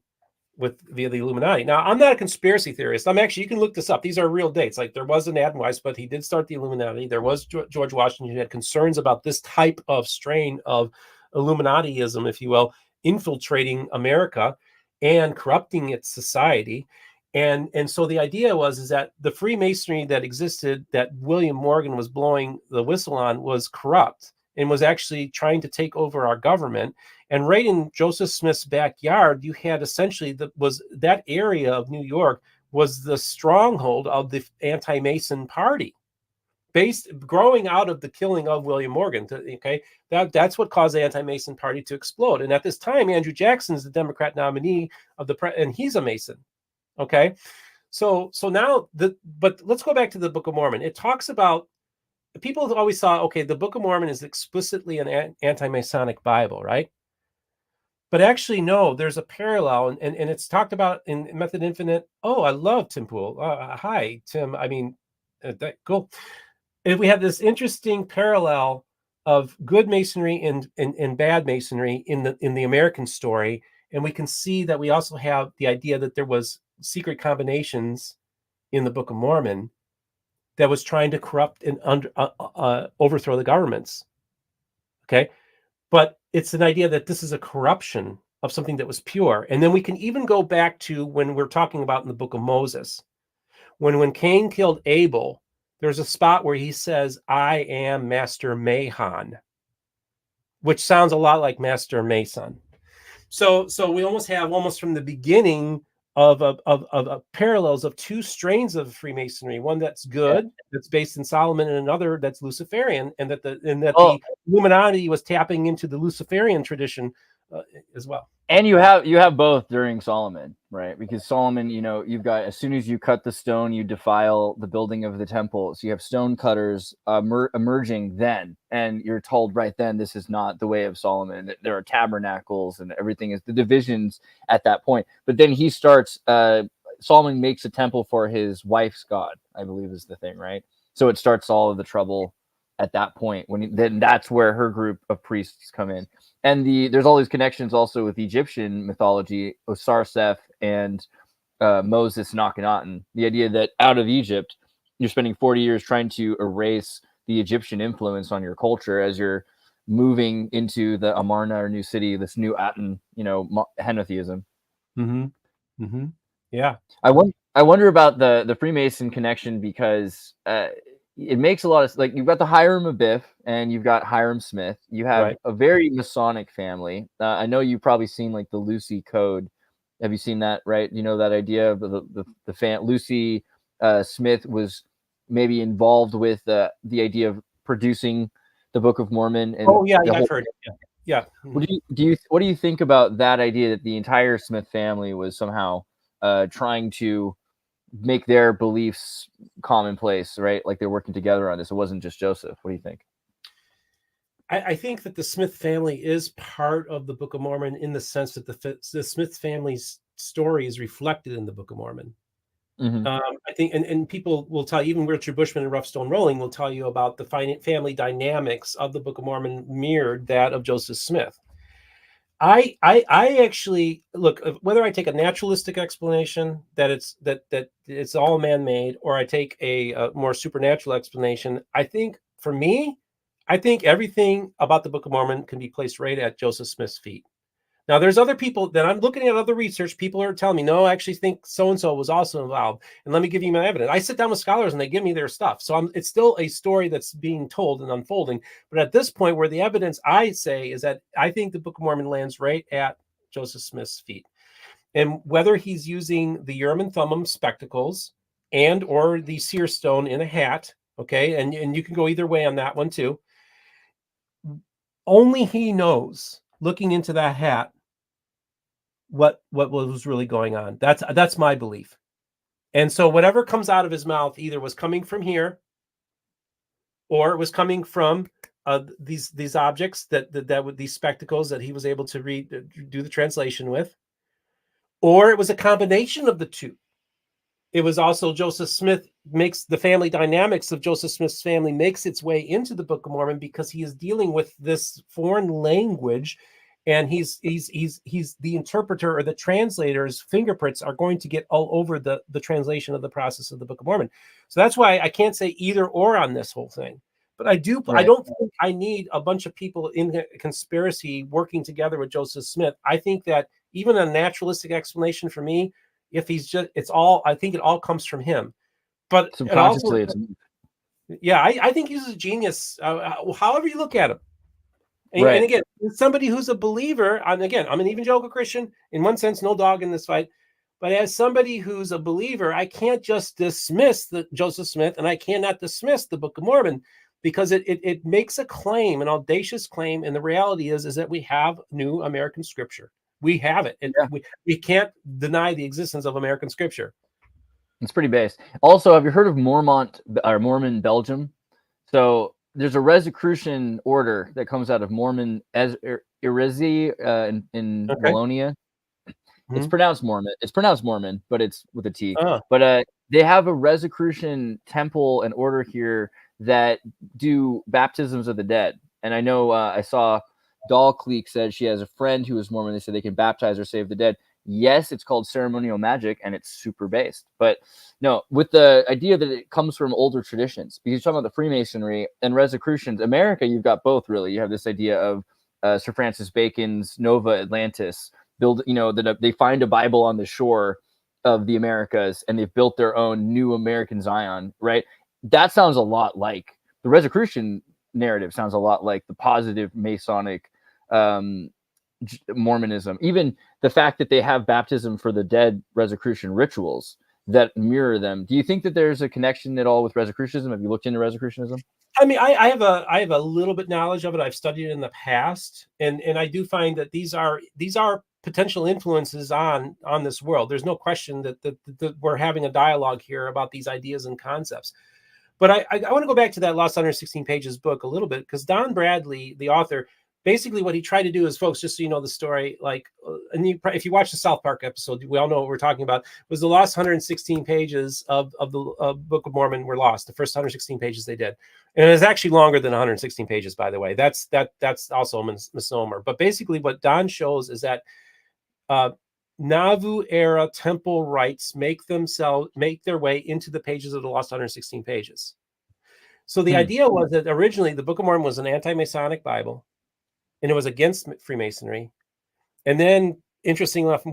via the Illuminati. Now, I'm not a conspiracy theorist. You can look this up. These are real dates. Like, there was an Adam Weishaupt, but he did start the Illuminati. There was George Washington who had concerns about this type of strain of Illuminatiism, if you will, infiltrating America and corrupting its society. And so the idea is that the Freemasonry that existed, that William Morgan was blowing the whistle on, was corrupt and was actually trying to take over our government. And right in Joseph Smith's backyard, you had essentially that area of New York was the stronghold of the anti-Mason party, growing out of the killing of William Morgan. Okay, that's what caused the anti-Mason party to explode. And at this time, Andrew Jackson's the Democrat nominee and he's a Mason. Okay, so now but let's go back to the Book of Mormon. It talks about, people always thought, okay, the Book of Mormon is explicitly an anti-Masonic Bible, right? But actually, no, there's a parallel, and it's talked about in Method Infinite. Oh, I love Tim Pool. Hi, Tim. I mean, cool. And we have this interesting parallel of good Masonry and bad Masonry in the American story, and we can see that we also have the idea that there was secret combinations in the Book of Mormon that was trying to corrupt and overthrow the governments. Okay. But it's an idea that this is a corruption of something that was pure. And then we can even go back to when we're talking about in the Book of Moses, when Cain killed Abel, there's a spot where he says, I am Master Mahon, which sounds a lot like Master Mason. So we almost from the beginning of parallels of two strains of Freemasonry, one that's good, that's based in Solomon, and another that's Luciferian, and the Illuminati was tapping into the Luciferian tradition as well. And you have both during Solomon, right? Because Solomon, you've got, as soon as you cut the stone, you defile the building of the temple. So you have stone cutters emerging then, and you're told right then this is not the way of Solomon. There are tabernacles and everything is the divisions at that point. But then he starts. Solomon makes a temple for his wife's god, I believe is the thing, right? So it starts all of the trouble at that point. Then that's where her group of priests come in. And there's all these connections also with Egyptian mythology, Osarseph and Moses and Akhenaten. The idea that out of Egypt, you're spending 40 years trying to erase the Egyptian influence on your culture as you're moving into the Amarna or New City, this new Aten, henotheism. Mm-hmm. Mm-hmm. Yeah. I wonder about the Freemason connection because it makes a lot of, like, you've got the Hiram Abiff and you've got Hiram Smith. You have a very Masonic family. I know you've probably seen like the Lucy Code. Have you seen that? Right? You know that idea of the Lucy Smith was maybe involved with the idea of producing the Book of Mormon. And I've heard it. Yeah. What do you think about that idea that the entire Smith family was somehow trying to make their beliefs commonplace, right? Like they're working together on this. It wasn't just Joseph. What do you think? I think that the Smith family is part of the Book of Mormon in the sense that the Smith family's story is reflected in the Book of Mormon. Mm-hmm. I think, and people will tell you, even Richard Bushman and Rough Stone Rolling will tell you about the family dynamics of the Book of Mormon mirrored that of Joseph Smith. I actually look, whether I take a naturalistic explanation that it's all man-made, or I take a more supernatural explanation. I think everything about the Book of Mormon can be placed right at Joseph Smith's feet. Now, there's other people that I'm looking at other research. People are telling me, no, I actually think so-and-so was also involved. And let me give you my evidence. I sit down with scholars and they give me their stuff. So it's still a story that's being told and unfolding. But at this point, where the evidence I say is that I think the Book of Mormon lands right at Joseph Smith's feet. And whether he's using the Urim and Thummim spectacles and or the seer stone in a hat, okay, and you can go either way on that one too. Only he knows, looking into that hat, what was really going on. That's my belief. And so whatever comes out of his mouth either was coming from here, or it was coming from these objects that these spectacles that he was able to do the translation with, or it was a combination of the two. It was also Joseph Smith makes the family dynamics of Joseph Smith's family makes its way into the Book of Mormon because he is dealing with this foreign language. And he's the interpreter, or the translator's fingerprints are going to get all over the translation of the process of the Book of Mormon. So that's why I can't say either or on this whole thing. But I don't think I need a bunch of people in a conspiracy working together with Joseph Smith. I think that even a naturalistic explanation for me, if he's just, I think it all comes from him. But subconsciously, I think he's a genius. However you look at him. And, right. And again, somebody who's a believer, and again, I'm an evangelical Christian, in one sense, no dog in this fight. But as somebody who's a believer, I can't just dismiss the Joseph Smith, and I cannot dismiss the Book of Mormon, because it makes a claim, an audacious claim. And the reality is that we have new American scripture. We have it. And we can't deny the existence of American scripture. It's pretty based. Also, have you heard of Mormon Belgium? So there's a Rosicrucian order that comes out of Mormon Erezi in Wallonia. Mm-hmm. It's pronounced Mormon. It's pronounced Mormon, but it's with a T. But they have a Rosicrucian temple and order here that do baptisms of the dead. And I know I saw Doll Cleek said she has a friend who is Mormon. They said they can baptize or save the dead. Yes, it's called ceremonial magic, and it's super based. But no, with the idea that it comes from older traditions, because you're talking about the Freemasonry and Rosicrucians. America, you've got both, really. You have this idea of Sir Francis Bacon's Nova Atlantis. They find a Bible on the shore of the Americas, and they've built their own new American Zion, right? That sounds a lot like the Rosicrucian narrative. Sounds a lot like the positive Masonic Mormonism. Even the fact that they have baptism for the dead Rosicrucian rituals that mirror them. Do you think that there's a connection at all with Rosicrucianism? Have you looked into Rosicrucianism? I mean, I have a little bit knowledge of it. I've studied it in the past, and I do find that these are potential influences on this world. There's no question that we're having a dialogue here about these ideas and concepts. But I want to go back to that Lost 116 Pages book a little bit, because Don Bradley, the author, basically what he tried to do is, folks, just so you know the story, like, if you watch the South Park episode, we all know what we're talking about, was the lost 116 pages of the Book of Mormon were lost. The first 116 pages they did. And it was actually longer than 116 pages, by the way. That's also a misnomer. But basically what Don shows is that Nauvoo era temple rites make their way into the pages of the lost 116 pages. So the idea was that originally the Book of Mormon was an anti-Masonic Bible, and it was against Freemasonry. And then, interestingly enough,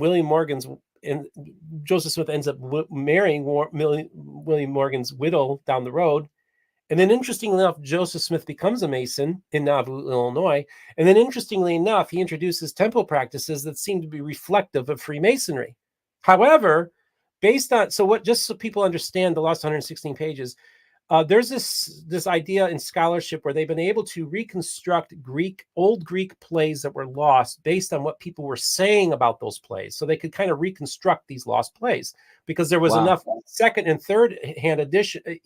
Joseph Smith ends up marrying William Morgan's widow down the road. And then, interestingly enough, Joseph Smith becomes a Mason in Nauvoo, Illinois. And then, interestingly enough, he introduces temple practices that seem to be reflective of Freemasonry. However, just so people understand the lost 116 pages, there's this idea in scholarship where they've been able to reconstruct old Greek plays that were lost based on what people were saying about those plays. So they could kind of reconstruct these lost plays because there was enough second and third hand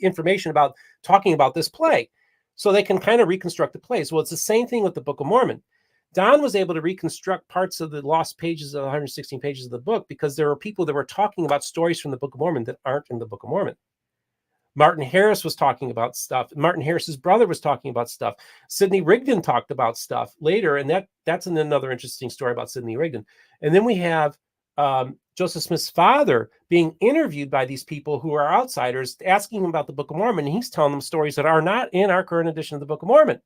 information about talking about this play. So they can kind of reconstruct the plays. Well, it's the same thing with the Book of Mormon. Don was able to reconstruct parts of the lost pages of the 116 pages of the book because there were people that were talking about stories from the Book of Mormon that aren't in the Book of Mormon. Martin Harris was talking about stuff. Martin Harris's brother was talking about stuff. Sidney Rigdon talked about stuff later, and that's another interesting story about Sidney Rigdon. And then we have Joseph Smith's father being interviewed by these people who are outsiders, asking him about the Book of Mormon, and he's telling them stories that are not in our current edition of the Book of Mormon.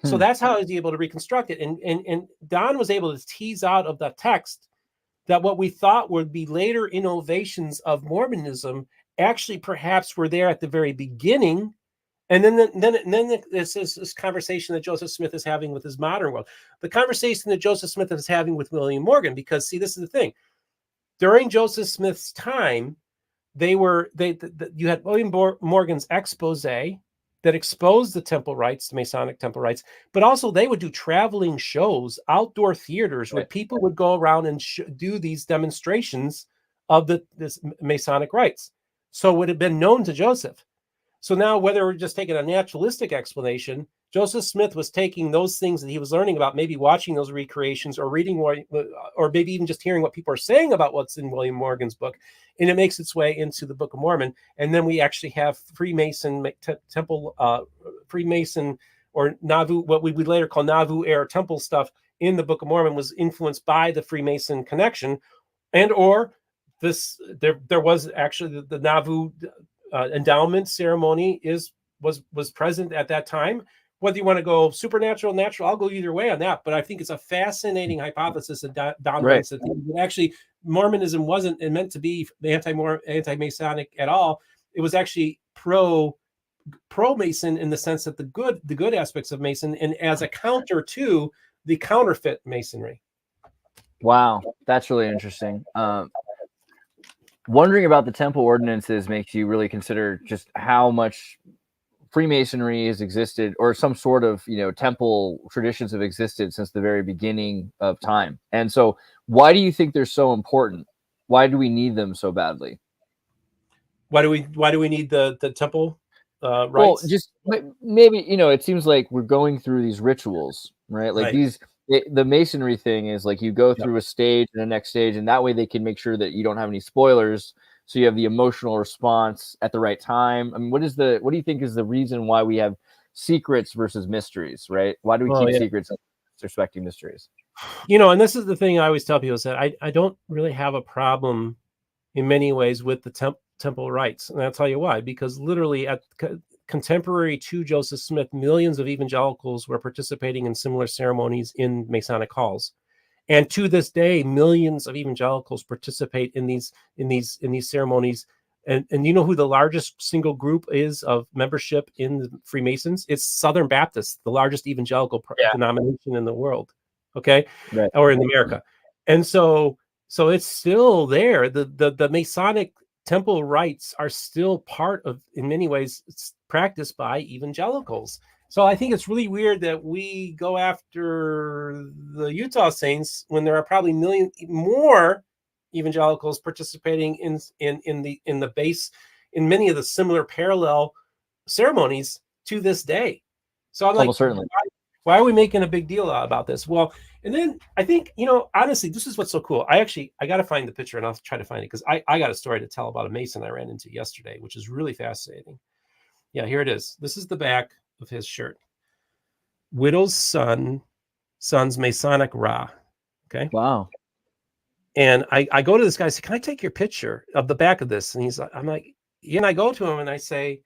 So that's how he's able to reconstruct it. And Don was able to tease out of that text that what we thought would be later innovations of Mormonism actually perhaps were there at the very beginning. And then this conversation that Joseph Smith is having with his modern world, the conversation that Joseph Smith is having with William Morgan, because see, this is the thing. During Joseph Smith's time, you had William Morgan's expose that exposed the temple rites, the Masonic temple rites, but also they would do traveling shows, outdoor theaters where people would go around and do these demonstrations of this Masonic rites. So it would have been known to Joseph. So now, whether we're just taking a naturalistic explanation, Joseph Smith was taking those things that he was learning about, maybe watching those recreations or reading, or maybe even just hearing what people are saying about what's in William Morgan's book, and it makes its way into the Book of Mormon. And then we actually have Freemason Freemason or Nauvoo, what we would later call Nauvoo era temple stuff in the Book of Mormon was influenced by the Freemason connection, there was actually the Nauvoo endowment ceremony was present at that time. Whether you want to go supernatural, natural, I'll go either way on that. But I think it's a fascinating hypothesis that Don runs that actually Mormonism wasn't meant to be anti-Masonic at all. It was actually pro-Mason in the sense that the good aspects of Mason, and as a counter to the counterfeit Masonry. Wow, that's really interesting. Wondering about the temple ordinances makes you really consider just how much Freemasonry has existed, or some sort of, temple traditions have existed since the very beginning of time. And so why do you think they're so important? Why do we need them so badly? Why do we need the temple rites? Well, just maybe, it seems like we're going through these rituals, right? Like the Masonry thing is like you go through a stage and the next stage, and that way they can make sure that you don't have any spoilers, so you have the emotional response at the right time. I mean, what do you think is the reason why we have secrets versus mysteries, right? Why do we keep secrets and respecting mysteries? And this is the thing I always tell people, is that I don't really have a problem in many ways with the temple rites, and I'll tell you why. Because literally at contemporary to Joseph Smith, millions of evangelicals were participating in similar ceremonies in Masonic halls, and to this day, millions of evangelicals participate in these ceremonies. And you know who the largest single group is of membership in the Freemasons? It's Southern Baptists, the largest evangelical denomination in the world, or in America. And so it's still there. The Masonic temple rites are still part of, in many ways, it's practiced by evangelicals. So I think it's really weird that we go after the Utah Saints when there are probably million more evangelicals participating in the base in many of the similar parallel ceremonies to this day. So I'm like, Almost certainly. why are we making a big deal about this? Well, and then I think, honestly, this is what's so cool. I got to find the picture, and I'll try to find it, because I got a story to tell about a Mason I ran into yesterday, which is really fascinating. Yeah, here it is. This is the back of his shirt. Widow's son's Masonic Ra. Okay. Wow. And I go to this guy, I say, can I take your picture of the back of this? And I'm like, yeah. And I go to him and I say,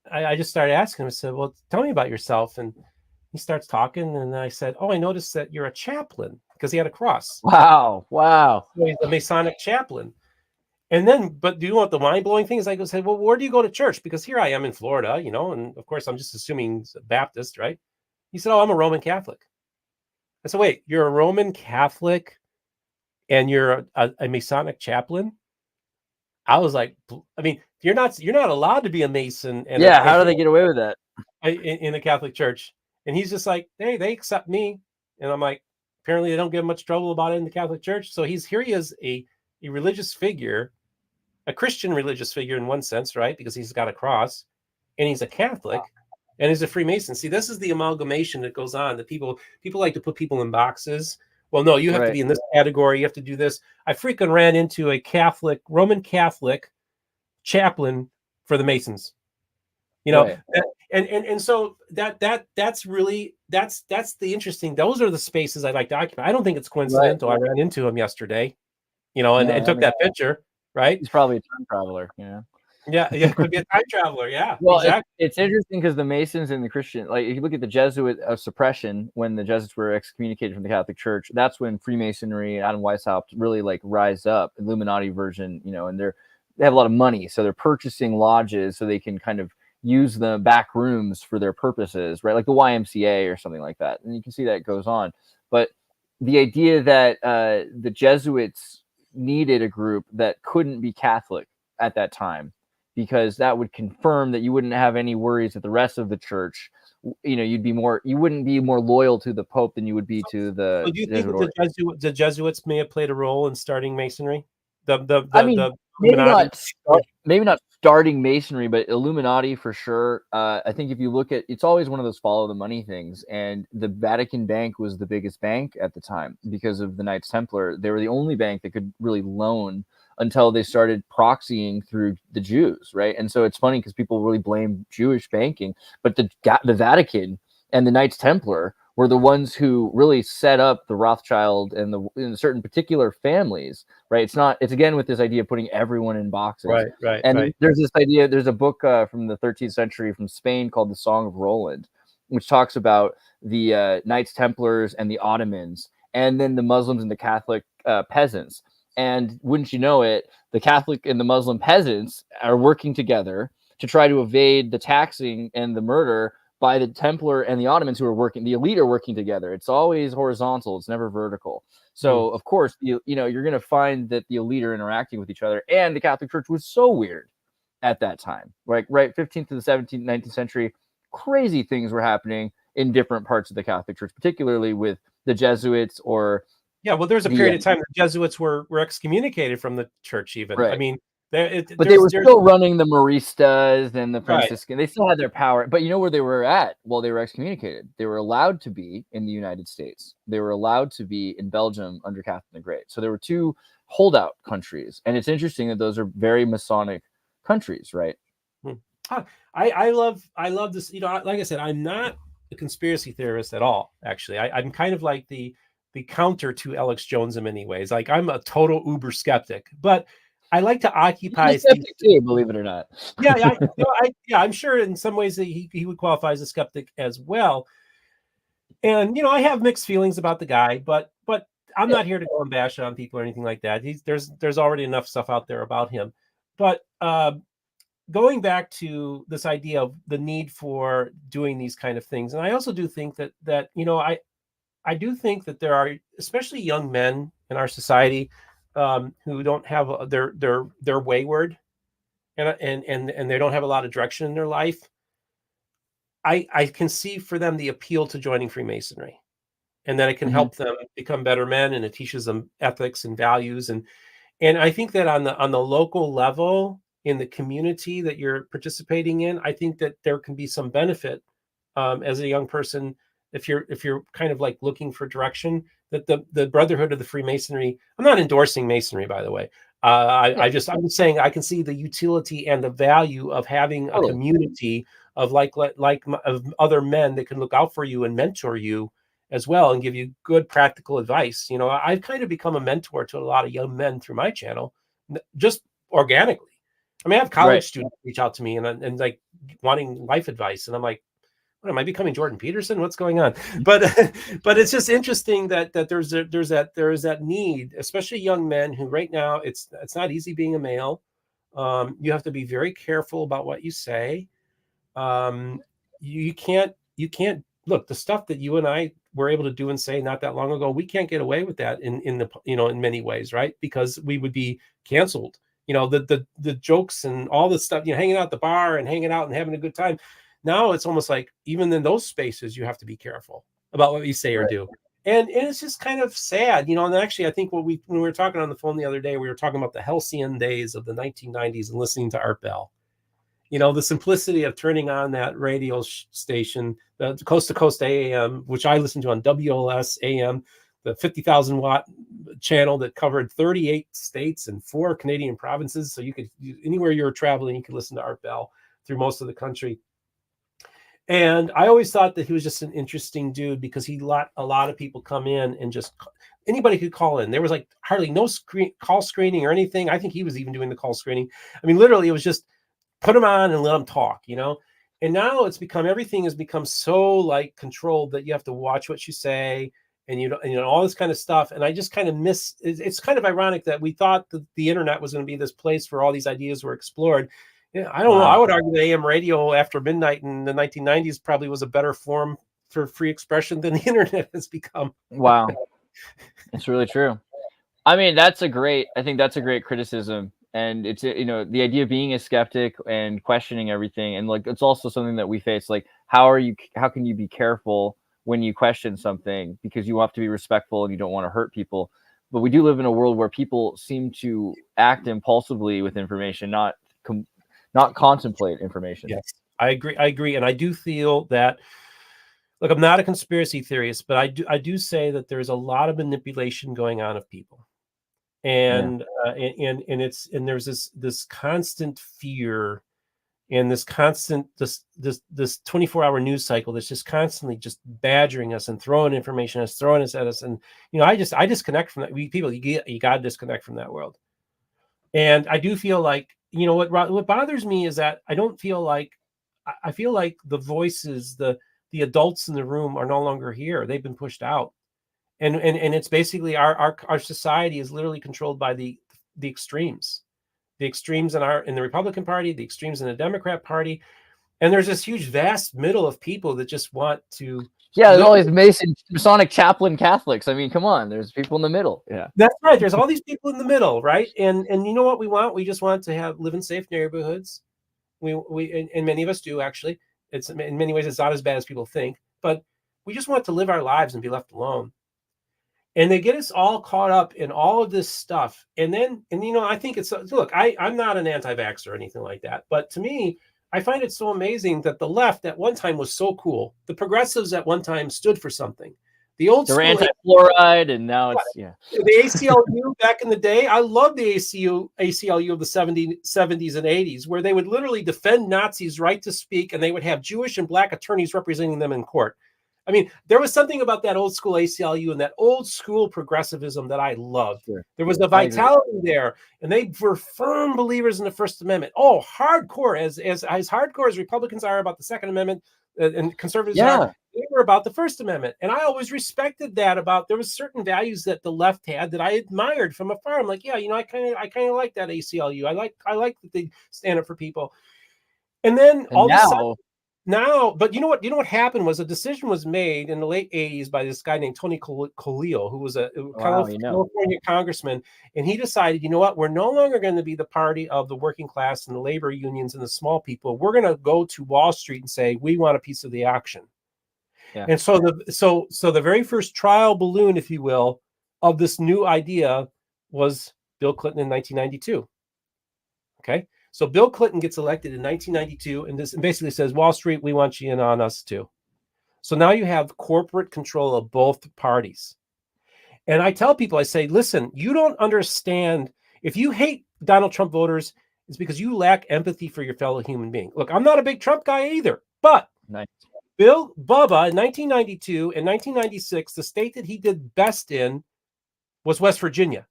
I just started asking him. I said, well, tell me about yourself. And he starts talking. And I said, oh, I noticed that you're a chaplain, because he had a cross. Wow. Wow. So he's a Masonic chaplain. And then, but do you know what the mind-blowing thing is? I go say, well, where do you go to church? Because here I am in Florida, and of course I'm just assuming Baptist, right? He said, oh, I'm a Roman Catholic. I said, wait, you're a Roman Catholic and you're a Masonic chaplain? I was like, I mean, you're not allowed to be a Mason. And how do they get away with that? In a Catholic church? And he's just like, hey, they accept me. And I'm like, apparently they don't give much trouble about it in the Catholic Church. So here he is, a religious figure, a Christian religious figure in one sense, right? Because he's got a cross, and he's a Catholic, and he's a Freemason. See, this is the amalgamation that goes on. That people like to put people in boxes. Well, no, you have to be in this category. You have to do this. I freaking ran into a Roman Catholic chaplain for the Masons. Right. And so that's really that's the interesting. Those are the spaces I like to occupy. I don't think it's coincidental. Right. I ran into him yesterday, and took that picture. Right? He's probably a time traveler. Yeah, could be a time traveler. Yeah. Well, exactly. it's interesting because the Masons and the Christian, like if you look at the Jesuit suppression, when the Jesuits were excommunicated from the Catholic Church, that's when Freemasonry, Adam Weishaupt, really like rise up, Illuminati version, and they have a lot of money, so they're purchasing lodges so they can kind of use the back rooms for their purposes, right? Like the YMCA or something like that. And you can see that goes on. But the idea that the Jesuits needed a group that couldn't be Catholic at that time, because that would confirm that you wouldn't have any worries that the rest of the church, you wouldn't be more loyal to the Pope than you would be to the. So do you think that the Jesuits may have played a role in starting Masonry? Maybe not starting Masonry, but Illuminati for sure. I think if you look at, it's always one of those follow the money things, and the Vatican Bank was the biggest bank at the time because of the Knights Templar. They were the only bank that could really loan until they started proxying through the Jews, right? And so it's funny because people really blame Jewish banking, but the Vatican and the Knights Templar were the ones who really set up the Rothschild and in certain particular families, right? It's again with this idea of putting everyone in boxes. Right. And there's this idea, there's a book from the 13th century from Spain called The Song of Roland, which talks about the Knights Templars and the Ottomans, and then the Muslims and the Catholic peasants. And wouldn't you know it, the Catholic and the Muslim peasants are working together to try to evade the taxing and the murder by the Templar and the Ottomans who are working, the elite are working together. It's always horizontal. It's never vertical. So of course, you're going to find that the elite are interacting with each other. And the Catholic Church was so weird at that time, right? 15th to the 17th, 19th century, crazy things were happening in different parts of the Catholic Church, particularly with the Jesuits or. Yeah, well, there's a period of time the Jesuits were excommunicated from the church even. Right. I mean, but they were still running the Maristas and the Franciscan. Right. They still had their power. But you know where they were at while they were excommunicated? They were allowed to be in the United States. They were allowed to be in Belgium under Catherine the Great. So there were two holdout countries. And it's interesting that those are very Masonic countries, right? I love this. Like I said, I'm not a conspiracy theorist at all, actually. I'm kind of like the counter to Alex Jones in many ways. Like I'm a total uber skeptic, but I like to occupy. Too, believe it or not. I'm sure in some ways that he would qualify as a skeptic as well. And I have mixed feelings about the guy, but I'm not here to go and bash on people or anything like that. There's already enough stuff out there about him. But going back to this idea of the need for doing these kind of things, and I also do think that I do think that there are, especially young men in our society, who don't have they're wayward, and they don't have a lot of direction in their life. I can see for them the appeal to joining Freemasonry, and that it can help them become better men, and it teaches them ethics and values. And I think that on the local level, in the community that you're participating in, I think that there can be some benefit as a young person, if you're kind of like looking for direction, that the Brotherhood of the Freemasonry. I'm not endorsing Masonry, by the way. I'm just saying I can see the utility and the value of having a community of of other men that can look out for you and mentor you as well, and give you good practical advice. You know, I've kind of become a mentor to a lot of young men through my channel, just organically. I mean, I have college students reach out to me and like wanting life advice, and I'm like, what, am I becoming Jordan Peterson? What's going on? But it's just interesting that there is that need, especially young men who right now it's not easy being a male. You have to be very careful about what you say. You can't look, the stuff that you and I were able to do and say not that long ago. We can't get away with that in the in many ways, right? Because we would be canceled. You know, the jokes and all this stuff, hanging out at the bar and hanging out and having a good time. Now it's almost like even in those spaces, you have to be careful about what you say or do. And it's just kind of sad, and actually I think when we were talking on the phone the other day, we were talking about the halcyon days of the 1990s and listening to Art Bell. The simplicity of turning on that radio station, the Coast to Coast AM, which I listened to on WLS AM, the 50,000 watt channel that covered 38 states and 4 Canadian provinces. So you could, anywhere you were traveling, you could listen to Art Bell through most of the country. And I always thought that he was just an interesting dude because he let a lot of people come in and just anybody could call in. There was like hardly no call screening or anything. I think he was even doing the call screening. I mean, literally, it was just put them on and let them talk, And now everything has become so like controlled that you have to watch what you say and all this kind of stuff. And I just kind of miss. It's kind of ironic that we thought that the internet was going to be this place where all these ideas were explored. Yeah, I don't know. I would argue that AM radio after midnight in the 1990s probably was a better form for free expression than the internet has become. Wow. It's really true. I mean, I think that's a great criticism. And it's, the idea of being a skeptic and questioning everything. And like, it's also something that we face. Like, how can you be careful when you question something, because you have to be respectful and you don't want to hurt people. But we do live in a world where people seem to act impulsively with information, not contemplate information. Yes, I agree. And I do feel that, look, I'm not a conspiracy theorist, but I do say that there's a lot of manipulation going on of people. And there's this constant fear and this constant this 24-hour news cycle that's just constantly just badgering us and throwing information at us, throwing us at us. And I disconnect from that. You got to disconnect from that world. And I do feel like, what bothers me is that I feel like the voices, the adults in the room are no longer here. They've been pushed out. And it's basically our society is literally controlled by the extremes in the Republican Party, the extremes in the Democrat Party. And there's this huge, vast middle of people that just want to. Yeah, there's all these Masonic chaplain Catholics. I mean, come on, there's people in the middle. Yeah, that's right. There's all these people in the middle, right? And you know what we want? We just want to live in safe neighborhoods. And many of us do, actually. It's in many ways it's not as bad as people think, but we just want to live our lives and be left alone. And they get us all caught up in all of this stuff. And I think look, I'm not an anti-vaxxer or anything like that. But to me, I find it so amazing that the left at one time was so cool. The progressives at one time stood for something. The old school anti-fluoride, and now it's the ACLU back in the day. I love the ACLU of the 70s and 80s, where they would literally defend Nazis' right to speak, and they would have Jewish and Black attorneys representing them in court. I mean, there was something about that old school ACLU and that old school progressivism that I loved. Sure. There was a vitality there, and they were firm believers in the First Amendment. Oh, hardcore, as hardcore as Republicans are about the Second Amendment and conservatives are, they were about the First Amendment. And I always respected that there was certain values that the left had that I admired from afar. I'm like, I kind of like that ACLU. I like that they stand up for people. And then all of a sudden, now, but you know what happened was a decision was made in the late 80s by this guy named Tony Colillo, who was a Wow, you know. California congressman, and he decided, you know what, we're no longer going to be the party of the working class and the labor unions and the small people. We're going to go to Wall Street and say we want a piece of the action. Yeah. And so the very first trial balloon, if you will, of this new idea was Bill Clinton in 1992. Okay. So Bill Clinton gets elected in 1992 and this basically says, Wall Street, we want you in on us too. So now you have corporate control of both parties. And I tell people, I say, listen, you don't understand. If you hate Donald Trump voters, it's because you lack empathy for your fellow human being. Look, I'm not a big Trump guy either, but Nice. Bubba in 1992 and 1996, the state that he did best in was West Virginia.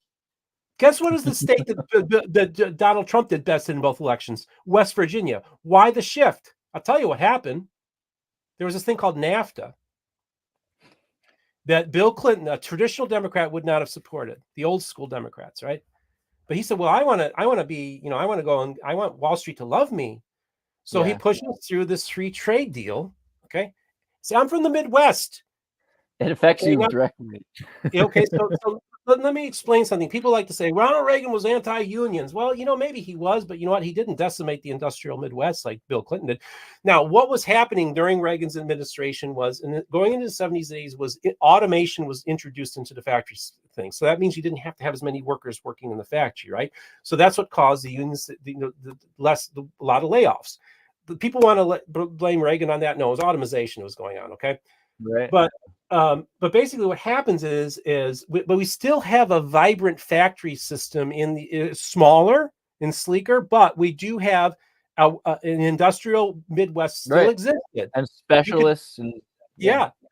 Guess what is the state that Donald Trump did best in both elections? West Virginia. Why the shift? I'll tell you what happened. There was this thing called NAFTA that Bill Clinton, a traditional Democrat, would not have supported. The old school Democrats, right? But he said, well, I want to be, you know, I want to go and I want Wall Street to love me. So he pushed us through this free trade deal. Okay. See, I'm from the Midwest. It affects you directly. Okay. So let me explain something. People like to say Ronald Reagan was anti-unions. Well, you know, maybe he was, but you know what? He didn't decimate the industrial Midwest like Bill Clinton did. Now, what was happening during Reagan's administration was, and going into the 70s and 80s, was automation was introduced into the factory thing. So that means you didn't have to have as many workers working in the factory, right? So that's what caused the unions, a lot of layoffs. But people want to blame Reagan on that. No, it was automation that was going on. Okay. Right. But basically what happens is we still have a vibrant factory system in the smaller and sleeker, but we do have an industrial Midwest still existed. And specialists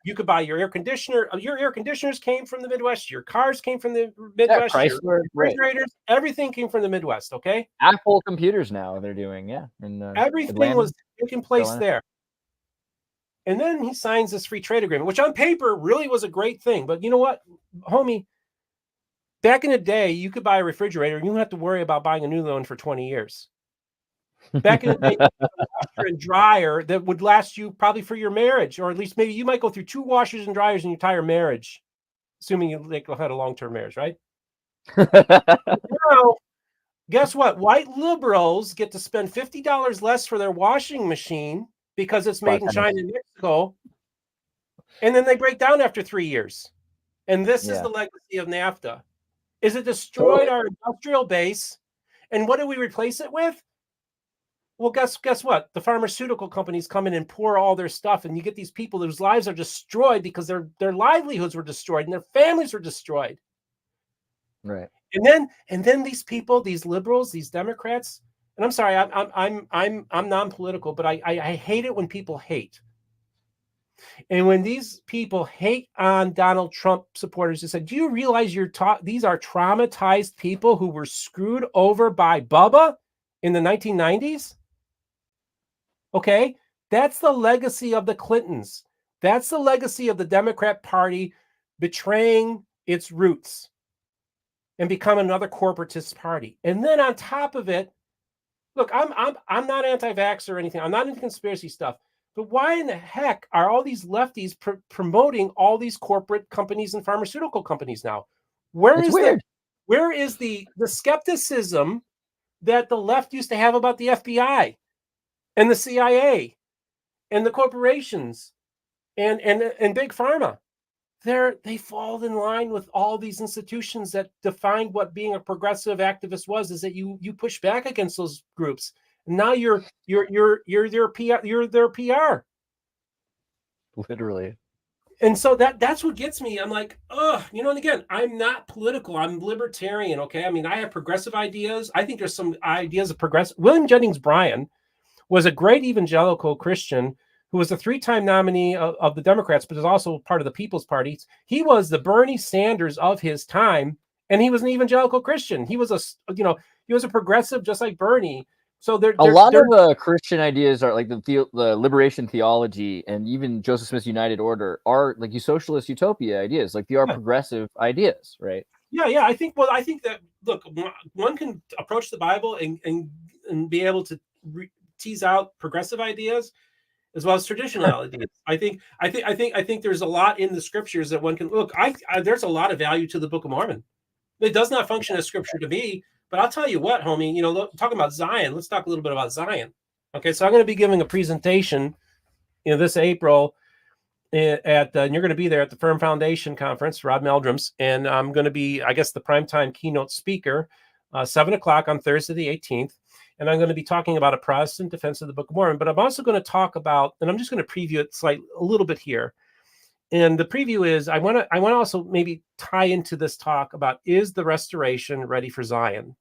you could buy your air conditioner. Your air conditioners came from the Midwest. Your cars came from the Midwest. Chrysler, your refrigerators, everything came from the Midwest. Okay. Apple computers now they're doing, and everything Atlanta, was taking place there. And then he signs this free trade agreement, which on paper really was a great thing. But you know what, homie? Back in the day, you could buy a refrigerator and you didn't have to worry about buying a new one for 20 years. Back in the day, washer and dryer that would last you probably for your marriage, or at least maybe you might go through 2 washers and dryers in your entire marriage, assuming you had a long-term marriage, right? Now, guess what? White liberals get to spend $50 less for their washing machine because it's made in China and Mexico, and then they break down after 3 years. And this is the legacy of NAFTA. Is it destroyed our industrial base, and what do we replace it with? Well, guess what? The pharmaceutical companies come in and pour all their stuff, and you get these people whose lives are destroyed because their livelihoods were destroyed and their families were destroyed. Right. And then these people, these liberals, these Democrats, and I'm sorry, I'm non-political, but I hate it when people hate. And when these people hate on Donald Trump supporters, they said, do you realize these are traumatized people who were screwed over by Bubba in the 1990s? Okay, that's the legacy of the Clintons. That's the legacy of the Democrat Party betraying its roots and become another corporatist party. And then on top of it, look, I'm not anti-vax or anything. I'm not into conspiracy stuff. But why in the heck are all these lefties promoting all these corporate companies and pharmaceutical companies now? Where is the skepticism that the left used to have about the FBI and the CIA and the corporations and big pharma? They fall in line with all these institutions that defined what being a progressive activist was, is that you push back against those groups. And now you're their PR. Literally. And so that's what gets me. I'm like, and again, I'm not political. I'm libertarian. Okay. I mean, I have progressive ideas. I think there's some ideas of progressive. William Jennings Bryan was a great evangelical Christian who was a 3-time nominee of the Democrats, but is also part of the People's Party. He was the Bernie Sanders of his time, and he was an evangelical Christian. He was a progressive just like Bernie. So a lot of Christian ideas are like the liberation theology, and even Joseph Smith's United Order are like socialist utopia ideas. Like they are progressive ideas, right? Yeah. I think that, look, one can approach the Bible and be able to tease out progressive ideas. as well as traditional ideas. I think there's a lot in the scriptures that one can look. There's a lot of value to the Book of Mormon. It does not function as scripture to me, but I'll tell you what, homie. Look, talking about Zion, let's talk a little bit about Zion. Okay, so I'm going to be giving a presentation, this April and you're going to be there at the Firm Foundation Conference, Rod Meldrum's, and I'm going to be, I guess, the primetime keynote speaker, 7 o'clock on Thursday the 18th, and I'm going to be talking about a Protestant defense of the Book of Mormon. But I'm also going to talk about, and I'm just going to preview it a little bit here. And the preview is, I want to also maybe tie into this talk about, is the restoration ready for Zion?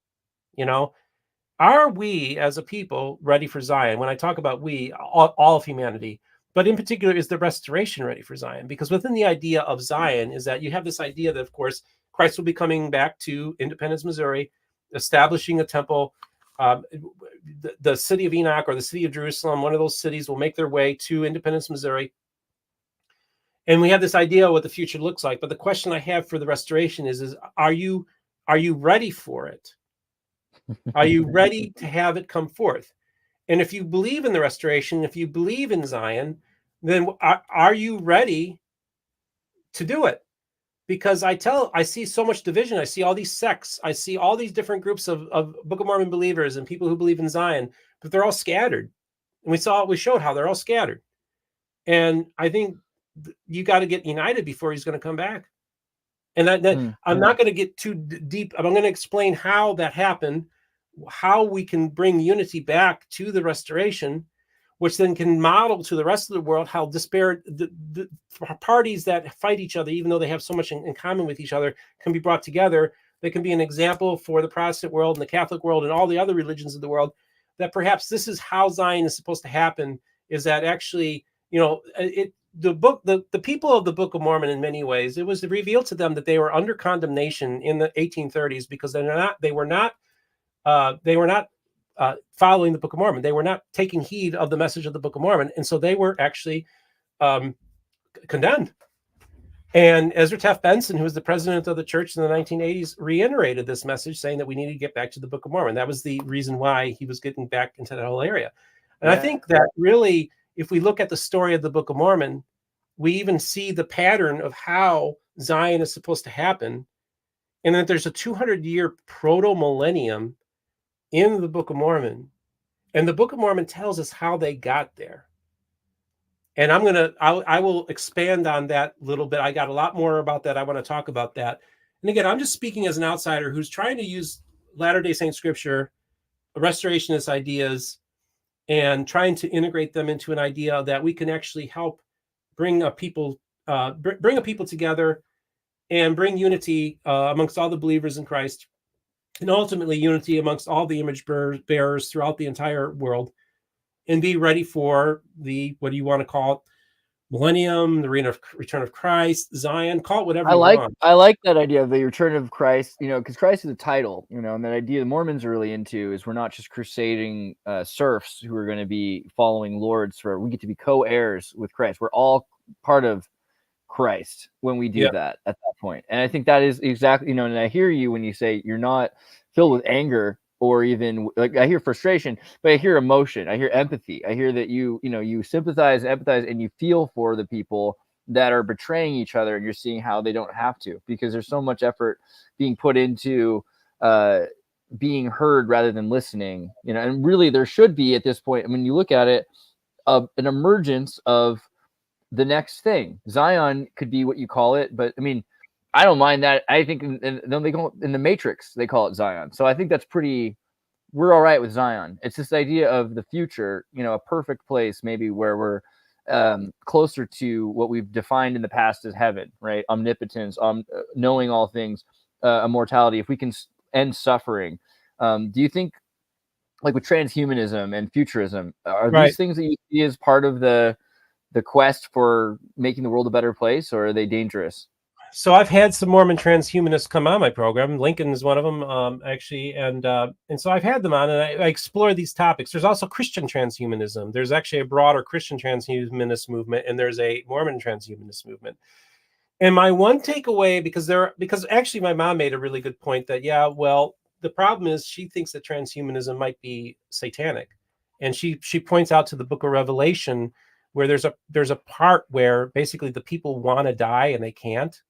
Are we as a people ready for Zion? When I talk about we, all of humanity. But in particular, is the restoration ready for Zion? Because within the idea of Zion is that you have this idea that, of course, Christ will be coming back to Independence, Missouri, establishing a temple. The city of Enoch or the city of Jerusalem, one of those cities, will make their way to Independence, Missouri. And we have this idea of what the future looks like. But the question I have for the restoration is are you ready for it? Are you ready to have it come forth? And if you believe in the restoration, if you believe in Zion, then are you ready to do it? Because I see so much division. I see all these sects. I see all these different groups of Book of Mormon believers and people who believe in Zion, but they're all scattered. And we showed how they're all scattered. And I think you got to get united before he's going to come back. And I'm not going to get too deep. I'm going to explain how that happened, how we can bring unity back to the restoration, which then can model to the rest of the world how disparate the parties that fight each other, even though they have so much in common with each other, can be brought together. They can be an example for the Protestant world and the Catholic world and all the other religions of the world, that perhaps this is how Zion is supposed to happen, is that actually, the people of the Book of Mormon, in many ways, it was revealed to them that they were under condemnation in the 1830s because they were not following the Book of Mormon. They were not taking heed of the message of the Book of Mormon. And so they were actually condemned. And Ezra Taft Benson, who was the president of the church in the 1980s, reiterated this message, saying that we need to get back to the Book of Mormon. That was the reason why he was getting back into that whole area. And I think that really, if we look at the story of the Book of Mormon, we even see the pattern of how Zion is supposed to happen. And that there's a 200-year proto-millennium in the Book of Mormon. And the Book of Mormon tells us how they got there. And I will expand on that a little bit. I got a lot more about that. I want to talk about that. And again, I'm just speaking as an outsider who's trying to use Latter-day Saint scripture, restorationist ideas, and trying to integrate them into an idea that we can actually help bring a people together and bring unity amongst all the believers in Christ, and ultimately unity amongst all the image bearers throughout the entire world, and be ready for the, what do you want to call it, millennium, the return of Christ, Zion, call it whatever you want. I like that idea of the return of Christ, because Christ is a title, and that idea the Mormons are really into is we're not just crusading serfs who are going to be following lords we get to be co-heirs with Christ. We're all part of Christ when we do that at that point. And I think that is exactly, and I hear you when you say you're not filled with anger or even, like, I hear frustration, but I hear emotion. I hear empathy. I hear that you sympathize, empathize, and you feel for the people that are betraying each other, and you're seeing how they don't have to, because there's so much effort being put into being heard rather than listening, and really there should be at this point, when you look at it, an emergence of the next thing. Zion could be what you call it, but I don't mind that. I think then they go in the Matrix, they call it Zion. So I think that's we're all right with Zion. It's this idea of the future, a perfect place, maybe where we're closer to what we've defined in the past as heaven, right? Omnipotence, knowing all things, immortality. If we can end suffering, do you think, like with transhumanism and futurism, are these things that you see as part of the quest for making the world a better place, or are they dangerous? So I've had some Mormon transhumanists come on my program. Lincoln is one of them, actually, and so I've had them on, and I explore these topics. There's also Christian transhumanism. There's actually a broader Christian transhumanist movement, and there's a Mormon transhumanist movement. And my one takeaway, because actually my mom made a really good point that the problem is she thinks that transhumanism might be satanic, and she points out to the Book of Revelation where there's a part where basically the people want to die and they can't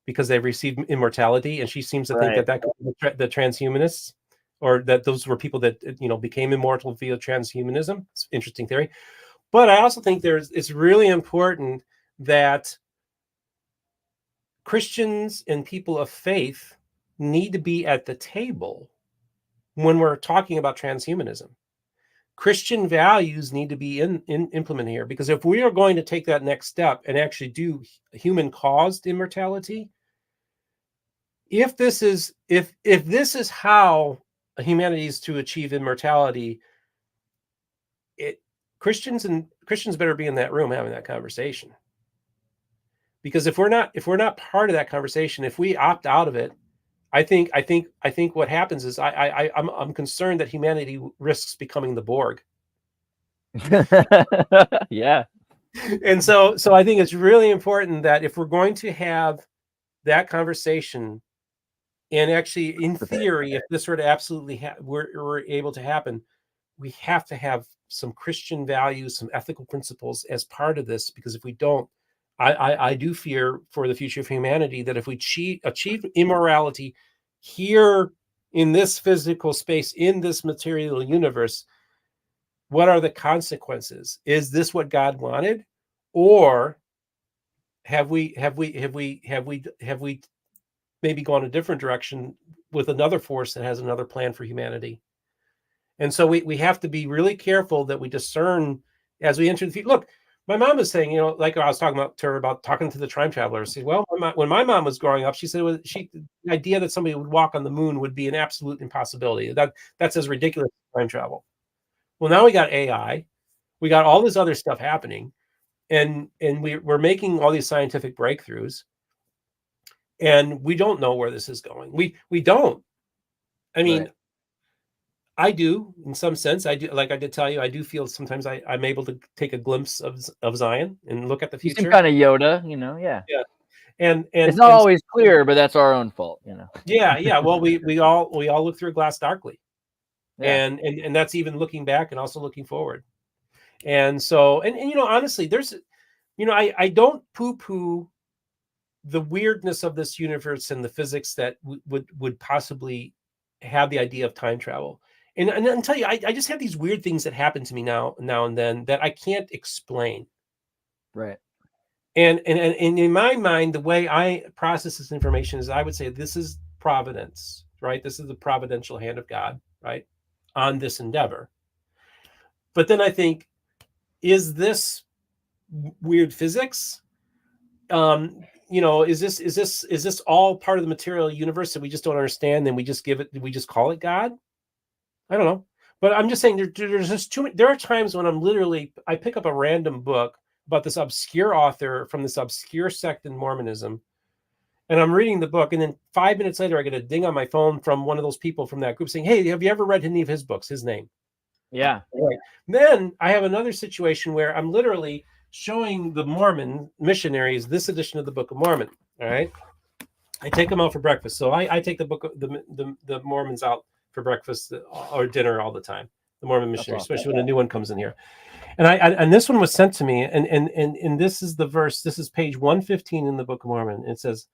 because they've received immortality, and she seems to think Right. that could be the transhumanists, or that those were people that became immortal via transhumanism. It's an interesting theory. But I also think it's really important that Christians and people of faith need to be at the table when we're talking about transhumanism. Christian values need to be implemented here, because if we are going to take that next step and actually do human-caused immortality, if this is how humanity is to achieve immortality, Christians better be in that room having that conversation. Because if we're not part of that conversation, if we opt out of it, I think what happens is I'm concerned that humanity risks becoming the Borg. Yeah. And so I think it's really important that if we're going to have that conversation, and actually in theory, if this were to absolutely we're able to happen, we have to have some Christian values, some ethical principles as part of this, because if we don't, I do fear for the future of humanity that if we achieve immorality here in this physical space, in this material universe, what are the consequences? Is this what God wanted, or have we maybe gone a different direction with another force that has another plan for humanity? And so we have to be really careful that we discern as we enter the future. Look, my mom was saying, like I was talking about to her about talking to the time traveler. She said, well, when my mom was growing up, she said the idea that somebody would walk on the moon would be an absolute impossibility. That's as ridiculous as time travel. Well, now we got AI, we got all this other stuff happening, and we're making all these scientific breakthroughs, and we don't know where this is going. We don't. I mean, Right. I do, in some sense. I do, like I did tell you, I do feel sometimes I'm able to take a glimpse of Zion and look at the You seem future. kind of Yoda, yeah. Yeah, and It's not always clear, but that's our own fault, Yeah. Well, we all look through a glass darkly, Yeah. and that's even looking back and also looking forward. And so, and honestly, there's, I don't poo-poo the weirdness of this universe and the physics that would possibly have the idea of time travel. And I'll tell you, I just have these weird things that happen to me now and then that I can't explain. Right. And in my mind, the way I process this information is I would say this is providence, right? This is the providential hand of God, right, on this endeavor. But then I think, is this weird physics? Is this all part of the material universe that we just don't understand? Then we just call it God? I don't know. But I'm just saying there's just too many. There are times when I pick up a random book about this obscure author from this obscure sect in Mormonism, and I'm reading the book, and then 5 minutes later I get a ding on my phone from one of those people from that group saying, "Hey, have you ever read any of his books? His name." Yeah. Right. Then I have another situation where I'm literally showing the Mormon missionaries this edition of the Book of Mormon. All right. I take them out for breakfast. So I take the book of the Mormons out for breakfast or dinner all the time. The Mormon missionaries, awesome. especially when a new one comes in here. And this one was sent to me, and this is the verse. This is page 115 in the Book of Mormon. It says,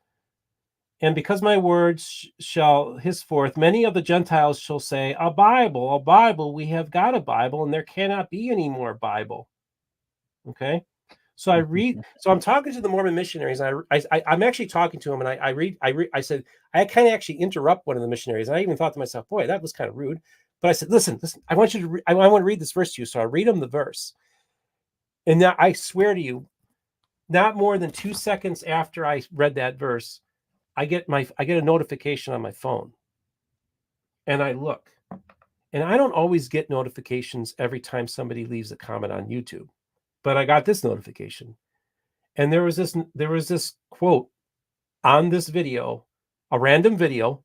"And because my words shall henceforth, many of the Gentiles shall say, a Bible, we have got a Bible, and there cannot be any more Bible." Okay. So I'm talking to the Mormon missionaries. I'm actually talking to them, and I said, I kind of actually interrupt one of the missionaries. And I even thought to myself, boy, that was kind of rude. But I said, listen, I want you to, I want to read this verse to you. So I read them the verse. And now I swear to you, not more than 2 seconds after I read that verse, I get a notification on my phone, and I look, and I don't always get notifications every time somebody leaves a comment on YouTube, but I got this notification, and there was this quote on this video, a random video.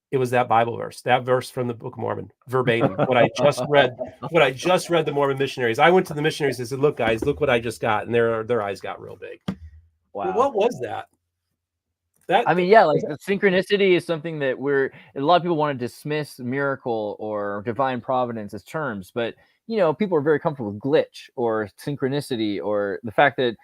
It was that Bible verse, that verse from the Book of Mormon, verbatim. What I just read the Mormon missionaries. I went to the missionaries and said, "Look, guys, look what I just got," and their eyes got real big. Wow. Well, what was that? That I mean, yeah, like the synchronicity is something that a lot of people want to dismiss miracle or divine providence as terms, but people are very comfortable with glitch or synchronicity or the fact that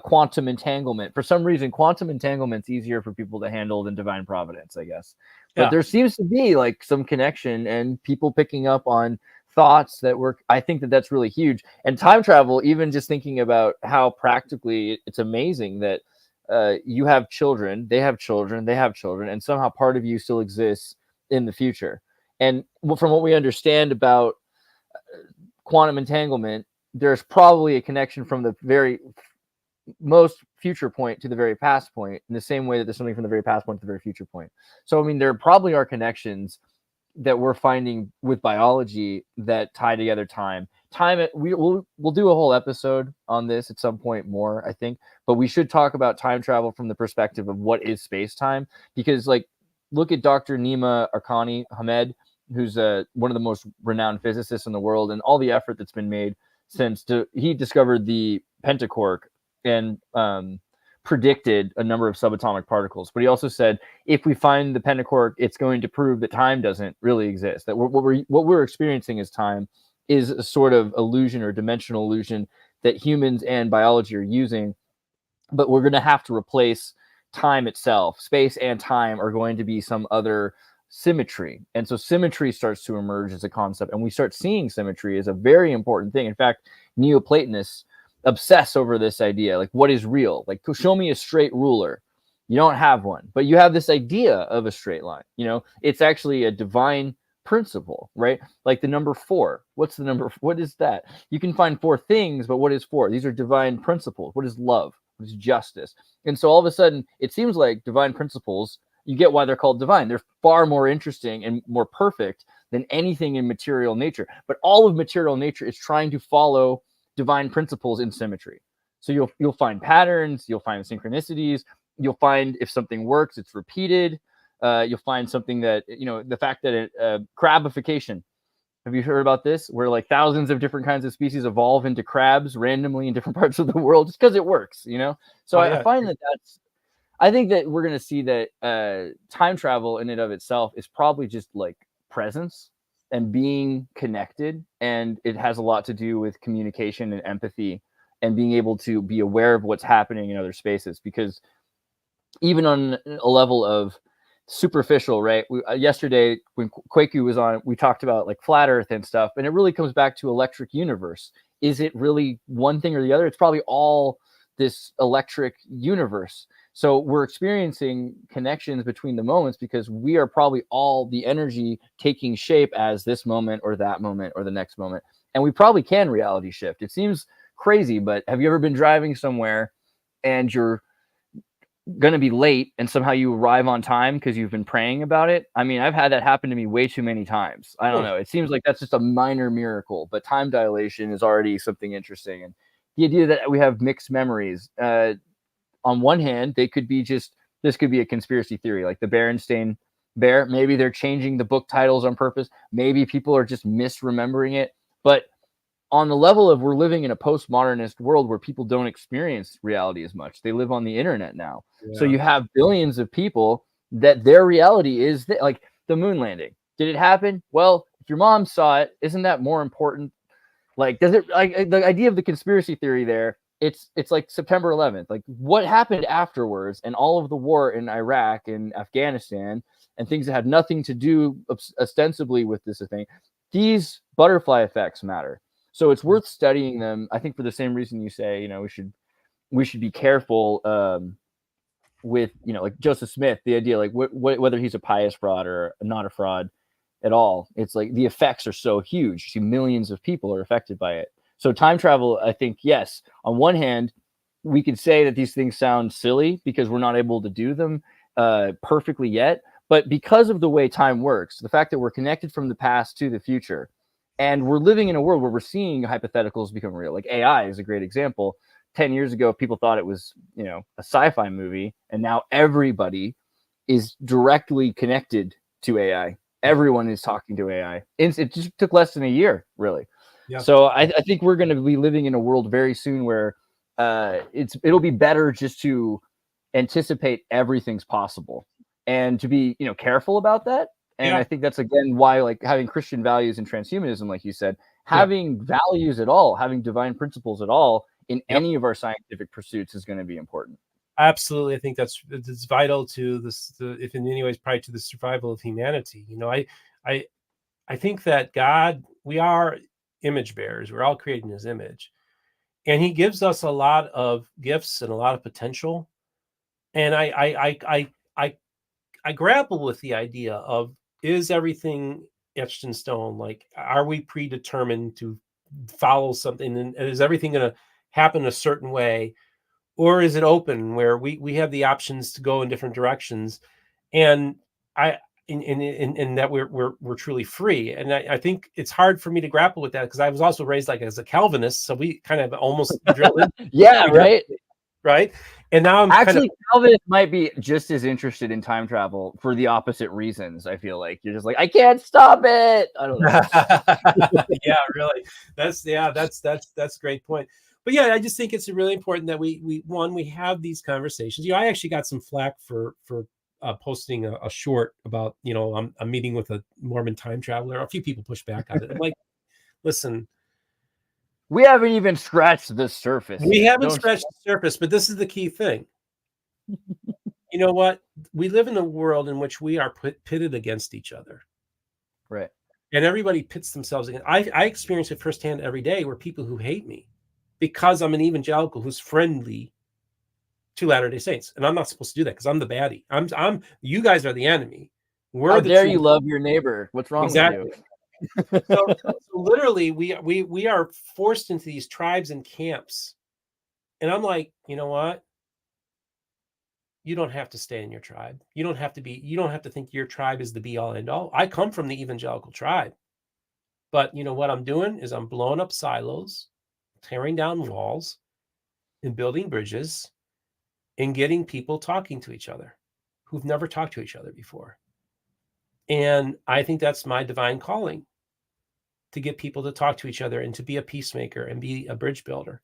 quantum entanglement. For some reason, quantum entanglement's easier for people to handle than divine providence, I guess. But Yeah. there seems to be like some connection and people picking up on thoughts that work. I think that that's really huge. And time travel, even just thinking about how practically it's amazing that you have children, they have children, they have children, and somehow part of you still exists in the future. And from what we understand about quantum entanglement, there's probably a connection from the very most future point to the very past point, in the same way that there's something from the very past point to the very future point. So, I mean, there probably are connections that we're finding with biology that tie together time. We'll do a whole episode on this at some point more, I think, but we should talk about time travel from the perspective of what is space-time, because like look at Dr. Nima Arkani Hamed, who's one of the most renowned physicists in the world, and all the effort that's been made since he discovered the pentaquark and predicted a number of subatomic particles. But he also said, if we find the pentaquark, it's going to prove that time doesn't really exist, that what we're experiencing as time is a sort of illusion or dimensional illusion that humans and biology are using, but we're going to have to replace time itself. Space and time are going to be some other symmetry. And so symmetry starts to emerge as a concept, and we start seeing symmetry as a very important thing. In fact, Neoplatonists obsess over this idea, like what is real? Like, show me a straight ruler. You don't have one, but you have this idea of a straight line. It's actually a divine principle, right? Like the number 4. What's the number? What is that? You can find 4 things, but what is 4? These are divine principles. What is love? What is justice? And so all of a sudden, it seems like divine principles, you get why they're called divine. They're far more interesting and more perfect than anything in material nature. But all of material nature is trying to follow divine principles in symmetry. So you'll find patterns, you'll find synchronicities, you'll find if something works, it's repeated. You'll find something that, the fact that crabification. Have you heard about this? Where like thousands of different kinds of species evolve into crabs randomly in different parts of the world just because it works, So I find I think that we're going to see that time travel in and of itself is probably just like presence and being connected. And it has a lot to do with communication and empathy and being able to be aware of what's happening in other spaces. Because even on a level of superficial, right? Yesterday when Kwaku was on, we talked about like flat earth and stuff, and it really comes back to electric universe. Is it really one thing or the other? It's probably all this electric universe. So we're experiencing connections between the moments because we are probably all the energy taking shape as this moment or that moment or the next moment. And we probably can reality shift. It seems crazy, but have you ever been driving somewhere and you're going to be late and somehow you arrive on time because you've been praying about it? I mean, I've had that happen to me way too many times. I don't know. It seems like that's just a minor miracle, but time dilation is already something interesting. And the idea that we have mixed memories, on one hand, this could be a conspiracy theory, like the Berenstain Bear. Maybe they're changing the book titles on purpose. Maybe people are just misremembering it. But on the level of we're living in a postmodernist world where people don't experience reality as much. They live on the internet now. Yeah. So you have billions of people that their reality is like the moon landing. Did it happen? Well, if your mom saw it, isn't that more important? Like, does it, like the idea of the conspiracy theory there, it's like September 11th. Like what happened afterwards and all of the war in Iraq and Afghanistan and things that had nothing to do ostensibly with this thing. These butterfly effects matter. So it's worth studying them. I think for the same reason you say, we should be careful with, like Joseph Smith, the idea, like whether he's a pious fraud or not a fraud at all. It's like the effects are so huge. You see millions of people are affected by it. So time travel, I think, yes, on one hand, we could say that these things sound silly because we're not able to do them perfectly yet. But because of the way time works, the fact that we're connected from the past to the future, and we're living in a world where we're seeing hypotheticals become real. Like AI is a great example. 10 years ago, people thought it was, a sci-fi movie. And now everybody is directly connected to AI. Everyone is talking to AI. It just took less than a year, really. Yeah. So I think we're going to be living in a world very soon where it'll be better just to anticipate everything's possible and to be, careful about that. And Yeah. I think that's again why, like, having Christian values and transhumanism, like you said, Yeah. having values at all, having divine principles at all in Yep. any of our scientific pursuits is going to be important. Absolutely. I think it's vital to this, if in any ways, probably to the survival of humanity. I think that God, we are image bearers. We're all created in his image. And he gives us a lot of gifts and a lot of potential. And I grapple with the idea of, is everything etched in stone? Like, are we predetermined to follow something? And is everything going to happen a certain way? Or is it open where we have the options to go in different directions? And in that we're truly free. And I think it's hard for me to grapple with that because I was also raised like as a Calvinist. So we kind of almost drilled in. Yeah, right. Right. And now I'm actually Calvinists might be just as interested in time travel for the opposite reasons. I feel like you're just like, I can't stop it. I don't know. Yeah, really. That's a great point. But yeah, I just think it's really important that we have these conversations. I actually got some flack for posting a short about, I'm meeting with a Mormon time traveler. A few people pushed back on it. I'm like, listen, we haven't even scratched the surface. We haven't scratched the surface, but this is the key thing. You know what? We live in a world in which we are pitted against each other. Right. And everybody pits themselves against. I experience it firsthand every day where people who hate me because I'm an evangelical who's friendly to Latter-day Saints. And I'm not supposed to do that because I'm the baddie. You guys are the enemy. How dare you love your neighbor? What's wrong with you? So literally we are forced into these tribes and camps. And I'm like, you know what? You don't have to stay in your tribe. You don't have to think your tribe is the be all end all. I come from the evangelical tribe. But you know what I'm doing is I'm blowing up silos, tearing down walls, and building bridges, and getting people talking to each other who've never talked to each other before. And I think that's my divine calling, to get people to talk to each other and to be a peacemaker and be a bridge builder.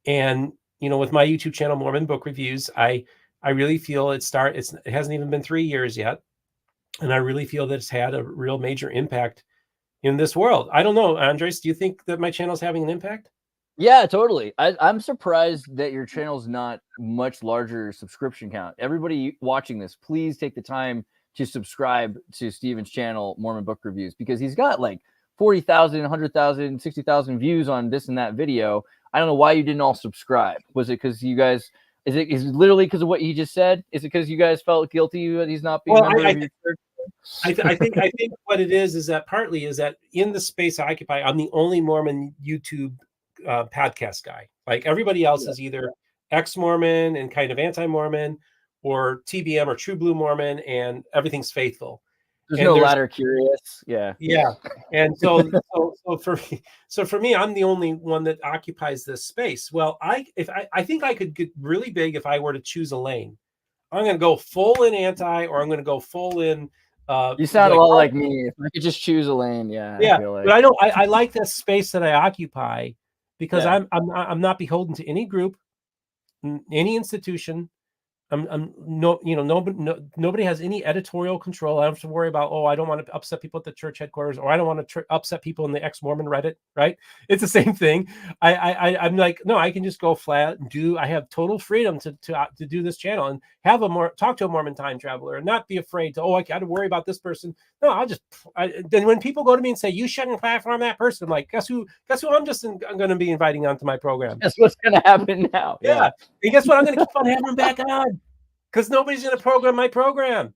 And, with my YouTube channel, Mormon Book Reviews, I really feel it hasn't even been 3 years yet. And I really feel that it's had a real major impact in this world. I don't know, Andres, do you think that my channel is having an impact? Yeah, totally. I'm surprised that your channel's not much larger subscription count. Everybody watching this, please take the time to subscribe to Steven's channel, Mormon Book Reviews, because he's got like 40,000, 100,000, 60,000 views on this and that video. I don't know why you didn't all subscribe. Was it because you guys, is it literally because of what he just said? Is it because you guys felt guilty that he's not being a member of your church? I think what it is that partly is that in the space I occupy, I'm the only Mormon YouTube podcast guy. Like everybody else is either ex-Mormon and kind of anti-Mormon, or TBM or True Blue Mormon, and everything's faithful. There's no ladder curious. Yeah. And so for me, I'm the only one that occupies this space. Well, I think I could get really big if I were to choose a lane. I'm going to go full in anti, or I'm going to go full in. You sound a lot like me. If I could just choose a lane, yeah. Yeah, I feel like. but I like that space that I occupy because I'm not beholden to any group, any institution. Nobody has any editorial control. I don't have to worry about, I don't want to upset people at the church headquarters, or I don't want to upset people in the ex-Mormon Reddit, right? It's the same thing. I'm like, no, I can just go flat and I have total freedom to do this channel and talk to a Mormon time traveler and not be afraid to, I got to worry about this person. No, then when people go to me and say, you shouldn't platform that person, I'm like, guess who I'm going to be inviting onto my program. That's what's going to happen now. Yeah. And guess what? I'm going to keep on having them back on. Because nobody's going to program my program.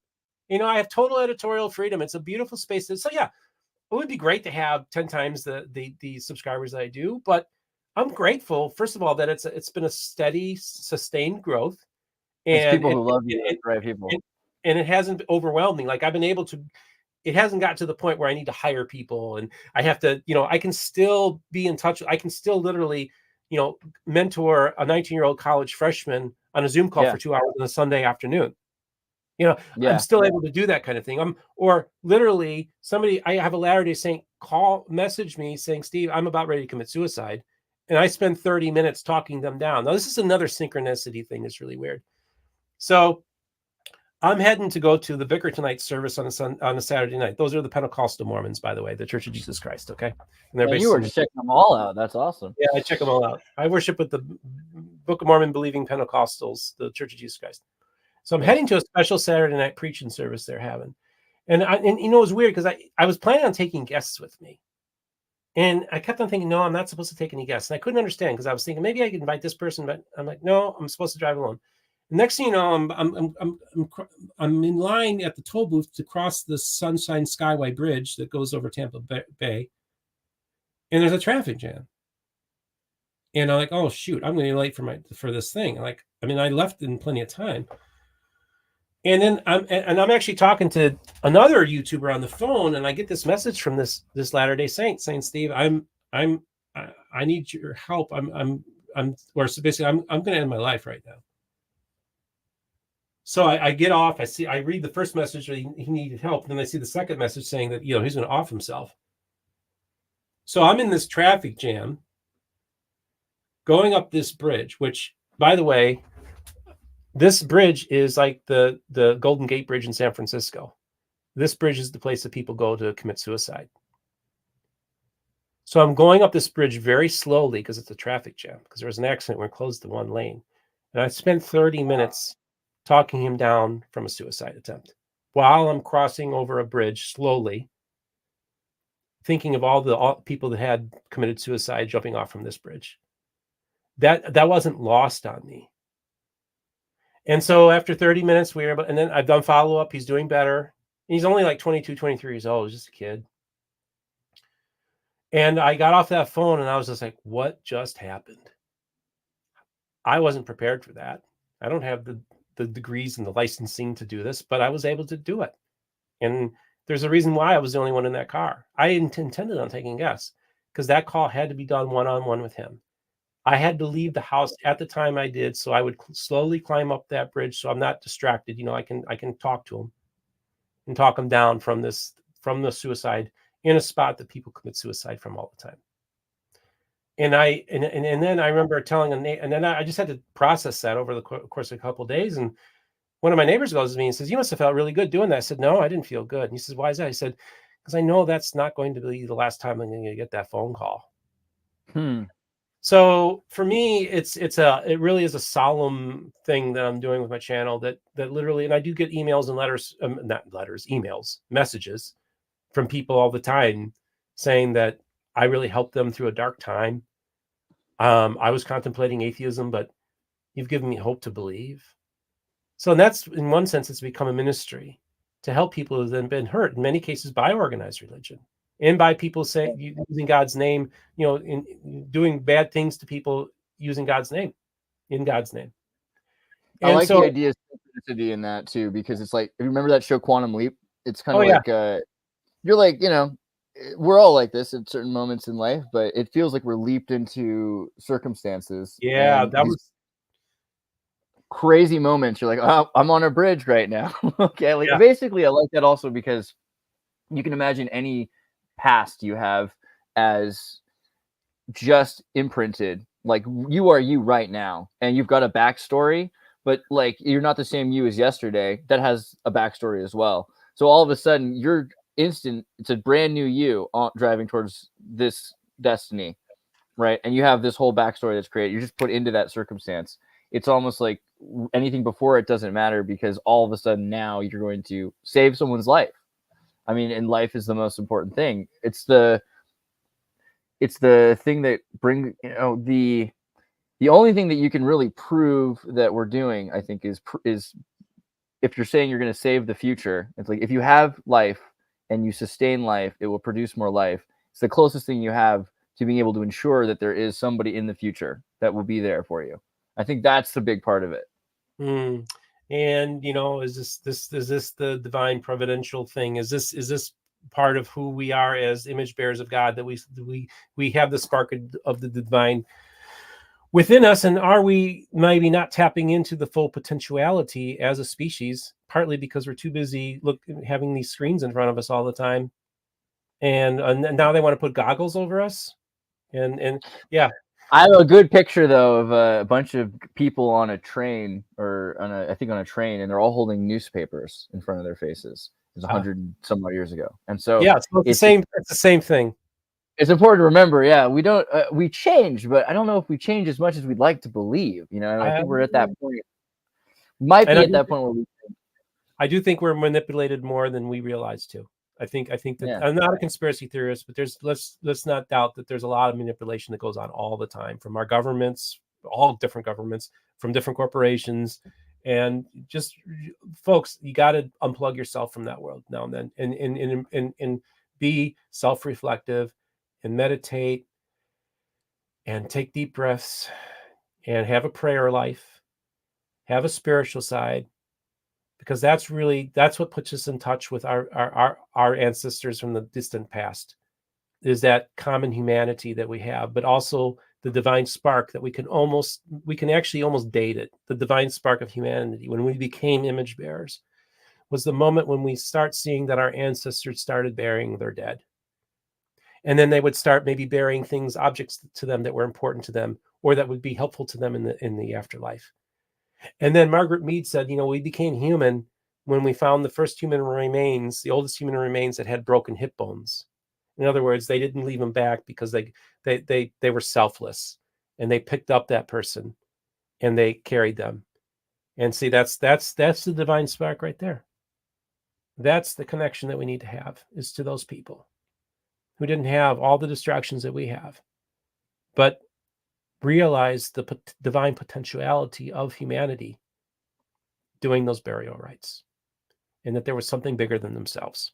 I have total editorial freedom. It's a beautiful space. So yeah, it would be great to have 10 times the subscribers that I do. But I'm grateful, first of all, that it's been a steady, sustained growth. And people who love you, right people. And it hasn't overwhelmed me. Like I've been able to. It hasn't got to the point where I need to hire people, and I have to. I can still be in touch. I can still literally, mentor a 19-year-old college freshman on a Zoom call for 2 hours on a Sunday afternoon. I'm still able to do that kind of thing. Or literally I have a Latter-day Saint message me saying, Steve, I'm about ready to commit suicide. And I spend 30 minutes talking them down. Now, this is another synchronicity thing that's really weird. So I'm heading to go to the Vicar night service on a Saturday night. Those are the Pentecostal Mormons, by the way, the Church of Jesus Christ. Okay, and they're And based you were in- just checking them all out. That's awesome. yeah, I check them all out. I worship with the Book of Mormon believing Pentecostals, the Church of Jesus Christ. So I'm heading to a special Saturday night preaching service they're having. And you know, it was weird because I was planning on taking guests with me. And I kept on thinking, no, I'm not supposed to take any guests. And I couldn't understand because I was thinking maybe I could invite this person, but I'm like, no, I'm supposed to drive alone. The next thing you know, I'm in line at the toll booth to cross the Sunshine Skyway Bridge that goes over Tampa Bay. And there's a traffic jam. And I'm like, oh shoot, I'm going to be late for this thing. Like, I mean, I left in plenty of time. And then I'm actually talking to another YouTuber on the phone, and I get this message from this Latter-day Saint saying, Steve, I need your help. I'm basically I'm going to end my life right now. So I get off. I read the first message that he needed help, and then I see the second message saying that, you know, he's going to off himself. So I'm in this traffic jam going up this bridge, which, by the way, this bridge is like the Golden Gate Bridge in San Francisco. This bridge is the place that people go to commit suicide. So I'm going up this bridge very slowly because it's a traffic jam, because there was an accident where it closed the one lane. And I spent 30 minutes talking him down from a suicide attempt while I'm crossing over a bridge slowly, thinking of all the people that had committed suicide jumping off from this bridge. That wasn't lost on me. And so after 30 minutes, we were able, and then I've done follow-up. He's doing better. He's only like 22, 23 years old. He's just a kid. And I got off that phone and I was just like, what just happened? I wasn't prepared for that. I don't have the degrees and the licensing to do this, but I was able to do it. And there's a reason why I was the only one in that car. I intended on taking guests because that call had to be done one-on-one with him. I had to leave the house at the time I did, so I would slowly climb up that bridge so I'm not distracted. You know, I can talk to him and talk him down from the suicide in a spot that people commit suicide from all the time. And then I remember telling and then I just had to process that over the course of a couple of days. And one of my neighbors goes to me and says, "You must have felt really good doing that." I said, "No, I didn't feel good." And he says, "Why is that?" I said, "Because I know that's not going to be the last time I'm going to get that phone call." So for me, it really is a solemn thing that I'm doing with my channel that literally, and I do get emails and letters, emails, messages from people all the time saying that I really helped them through a dark time. I was contemplating atheism, but you've given me hope to believe. So that's, in one sense, it's become a ministry to help people who've then been hurt, in many cases by organized religion. And by people saying, using God's name, you know, in doing bad things to people using God's name, in God's name. I like the idea of synchronicity in that too, because it's like, if you remember that show Quantum Leap, it's kind of like you're like, you know, we're all like this at certain moments in life, but it feels like we're leaped into circumstances. Yeah, that was crazy moments. You're like, oh, I'm on a bridge right now. Okay, like basically, I like that also because you can imagine any past you have as just imprinted. Like, you are you right now, and you've got a backstory, but like, you're not the same you as yesterday. That has a backstory as well. So all of a sudden, you're instant. It's a brand new you driving towards this destiny, right? And you have this whole backstory that's created. You're just put into that circumstance. It's almost like anything before it doesn't matter, because all of a sudden now you're going to save someone's life. I mean, and life is the most important thing. It's the thing that brings, you know, the only thing that you can really prove that we're doing, I think, is if you're saying you're going to save the future. It's like, if you have life and you sustain life, it will produce more life. It's the closest thing you have to being able to ensure that there is somebody in the future that will be there for you. I think that's the big part of it. And, you know, is this the divine providential thing? Is this part of who we are as image bearers of God, that we have the spark of the divine within us? And are we maybe not tapping into the full potentiality as a species, partly because we're too busy having these screens in front of us all the time, and now they want to put goggles over us, and yeah. I have a good picture though of a bunch of people on a train, or I think on a train, and they're all holding newspapers in front of their faces. It was 100 and some odd years ago, and so Yeah, so it's it's the same thing. it's important to remember. Yeah, we don't we change, but I don't know if we change as much as we'd like to believe. You know, and I I, think we're at that point. Might and be at that point where I do think we're manipulated more than we realize too. I think that yeah. I'm not a conspiracy theorist, but let's not doubt that there's a lot of manipulation that goes on all the time from our governments, all different governments, from different corporations, and just folks, you got to unplug yourself from that world now and then, and be self-reflective, and meditate, and take deep breaths, and have a prayer life, have a spiritual side, because that's what puts us in touch with our ancestors from the distant past, is that common humanity that we have, but also the divine spark that we can actually almost date it. The divine spark of humanity, when we became image bearers, was the moment when we start seeing that our ancestors started burying their dead, and then they would start maybe burying objects to them that were important to them, or that would be helpful to them in the afterlife. And then Margaret Mead said, we became human when we found the first human remains, the oldest human remains that had broken hip bones. In other words, they didn't leave them back because they were selfless, and they picked up that person and they carried them. And see, that's the divine spark right there. That's the connection that we need to have, is to those people who didn't have all the distractions that we have, but realize the divine potentiality of humanity doing those burial rites, and that there was something bigger than themselves.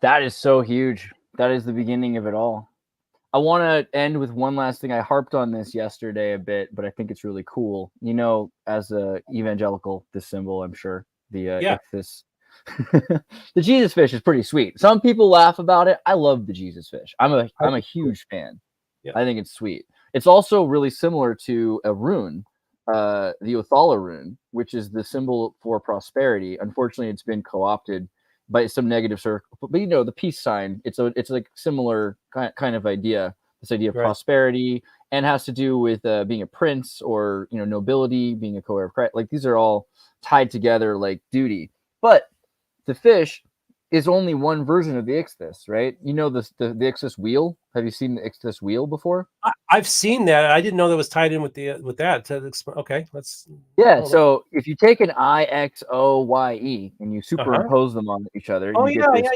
That is so huge. That is the beginning of it all. I want to end with one last thing. I harped on this yesterday a bit, but I think it's really cool. As a evangelical, this symbol, I'm sure, the Xirtus, the Jesus fish is pretty sweet. Some people laugh about it. I love the Jesus fish. I'm a huge fan. Yeah. I think it's sweet. It's also really similar to a rune, the Othala rune, which is the symbol for prosperity. Unfortunately, it's been co-opted by some negative circle, but the peace sign. It's like similar kind of idea. This idea of prosperity, and has to do with being a prince, or nobility, being a co-heir of Christ. Like, these are all tied together like duty. But the fish is only one version of the Xirtus, right? The Xirtus wheel. Have you seen the Xirtus wheel before? I've seen that. I didn't know that was tied in with that. Okay, let's. So if you take an IXOYE and you superimpose them on each other, you get this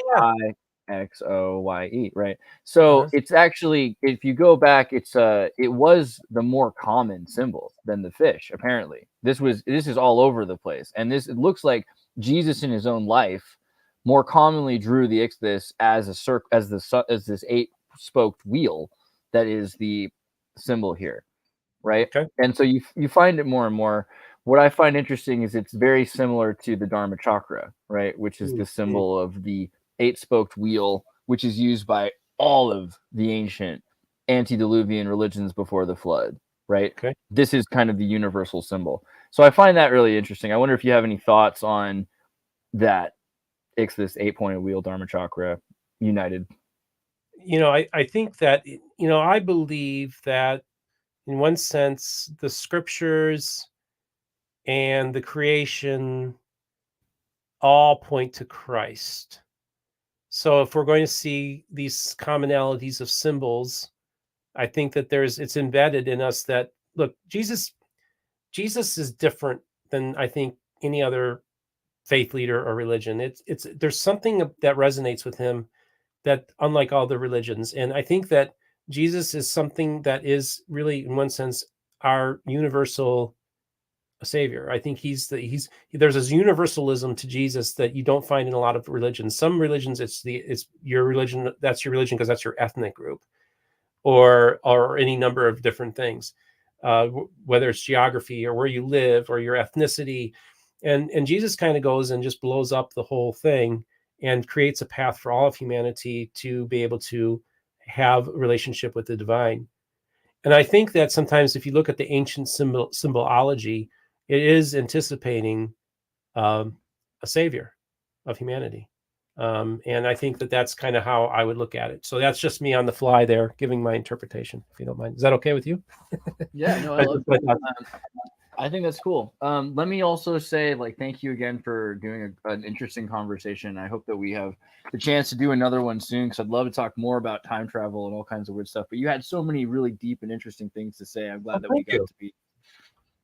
IXOYE, right? So it's actually, if you go back, it was the more common symbol than the fish. Apparently, this is all over the place, and it looks like Jesus in his own life more commonly drew the Xirtus as this 8-spoked wheel that is the symbol here, right? Okay. And so you find it more and more. What I find interesting is it's very similar to the Dharma chakra, right? Which is the symbol of the 8-spoked wheel, which is used by all of the ancient antediluvian religions before the flood, right? Okay. This is kind of the universal symbol. So I find that really interesting. I wonder if you have any thoughts on that Xirtus 8-pointed wheel, Dharma chakra united. I think that, I believe that in one sense, the scriptures and the creation all point to Christ. So if we're going to see these commonalities of symbols, I think that it's embedded in us that, look, Jesus is different than, I think, any other faith leader or religion. There's something that resonates with him that, unlike all the religions. And I think that Jesus is something that is really, in one sense, our universal savior. I think there's this universalism to Jesus that you don't find in a lot of religions. Some religions, it's your religion, that's your religion because that's your ethnic group, or any number of different things, whether it's geography or where you live or your ethnicity. And Jesus kind of goes and just blows up the whole thing and creates a path for all of humanity to be able to have a relationship with the divine. And I think that sometimes if you look at the ancient symbolology, it is anticipating a savior of humanity. And I think that that's kind of how I would look at it. So that's just me on the fly there, giving my interpretation, if you don't mind. Is that okay with you? Yeah, no, I think that's cool. Let me also say, like, thank you again for doing an interesting conversation. I hope that we have the chance to do another one soon, because I'd love to talk more about time travel and all kinds of weird stuff. But you had so many really deep and interesting things to say. I'm glad that we got to be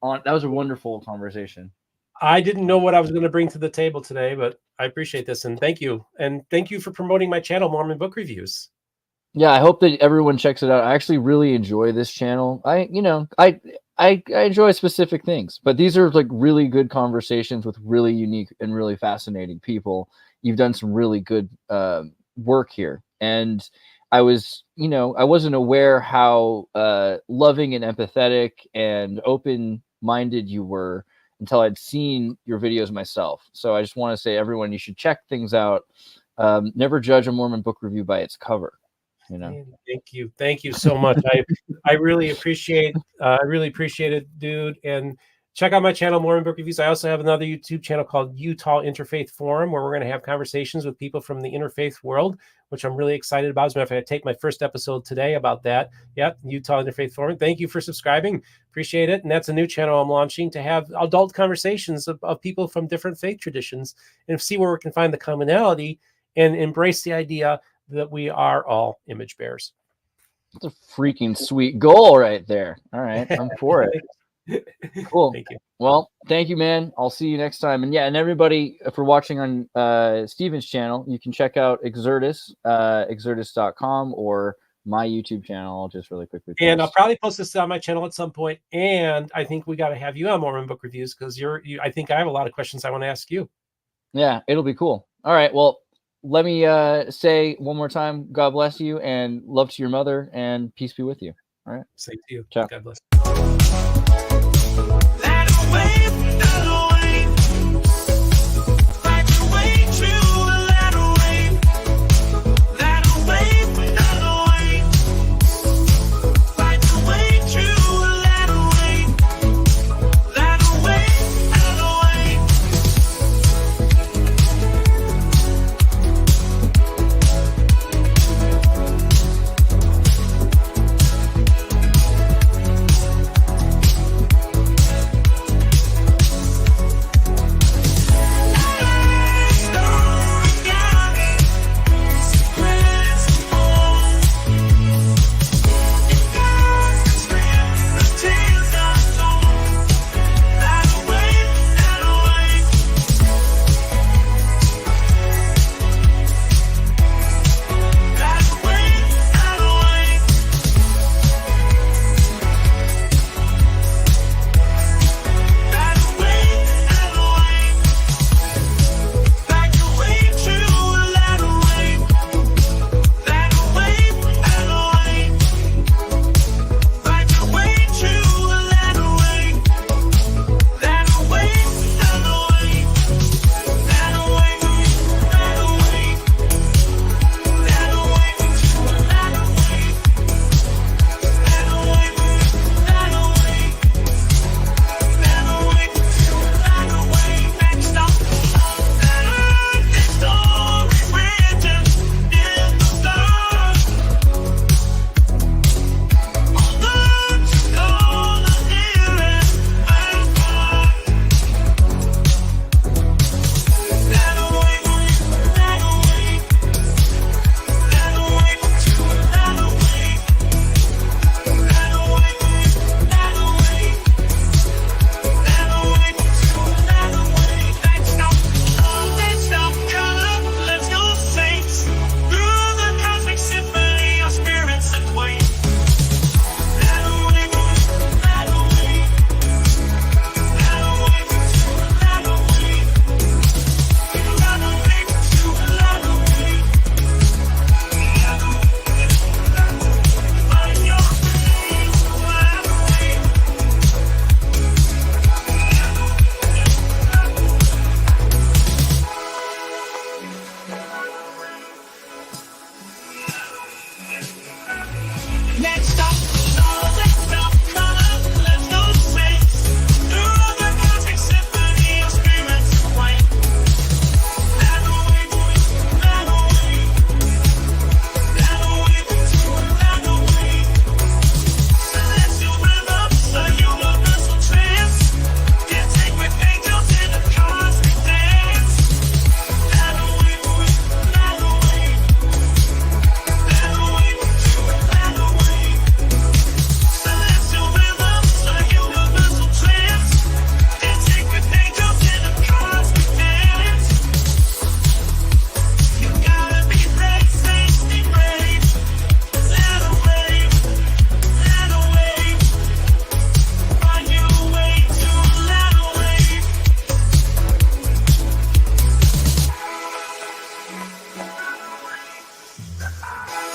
on. That was a wonderful conversation. I didn't know what I was going to bring to the table today, but I appreciate this, and thank you. And thank you for promoting my channel, Mormon Book Reviews. Yeah, I hope that everyone checks it out. I actually really enjoy this channel. I enjoy specific things, but these are like really good conversations with really unique and really fascinating people. You've done some really good work here, and I wasn't aware how loving and empathetic and open-minded you were until I'd seen your videos myself. So I just want to say, everyone, you should check things out. Never judge a Mormon book review by its cover. Thank you so much. I really appreciate it, dude. And check out my channel, Mormon Book Reviews. I also have another YouTube channel called Utah Interfaith Forum, where we're going to have conversations with people from the interfaith world, which I'm really excited about. As a matter of fact, I take my first episode today about that. Yep, Utah Interfaith Forum. Thank you for subscribing. Appreciate it. And that's a new channel I'm launching to have adult conversations of people from different faith traditions and see where we can find the commonality and embrace the idea that we are all image bearers. That's a freaking sweet goal right there. All right, I'm for it. Cool. Thank you. Well, thank you, man. I'll see you next time. And yeah, and everybody, for watching on Steven's channel, you can check out Xirtus, Xirtus.com, or my YouTube channel. I'll just really quickly post. And I'll probably post this on my channel at some point. And I think we got to have you on Mormon Book Reviews, because I think I have a lot of questions I want to ask you. Yeah, it'll be cool. All right. Well, let me say one more time, God bless you, and love to your mother, and peace be with you. All right. Same to you. Ciao. God bless. That away, that away.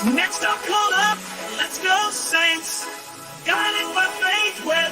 Next up, call up, let's go, saints. Guided by faith, where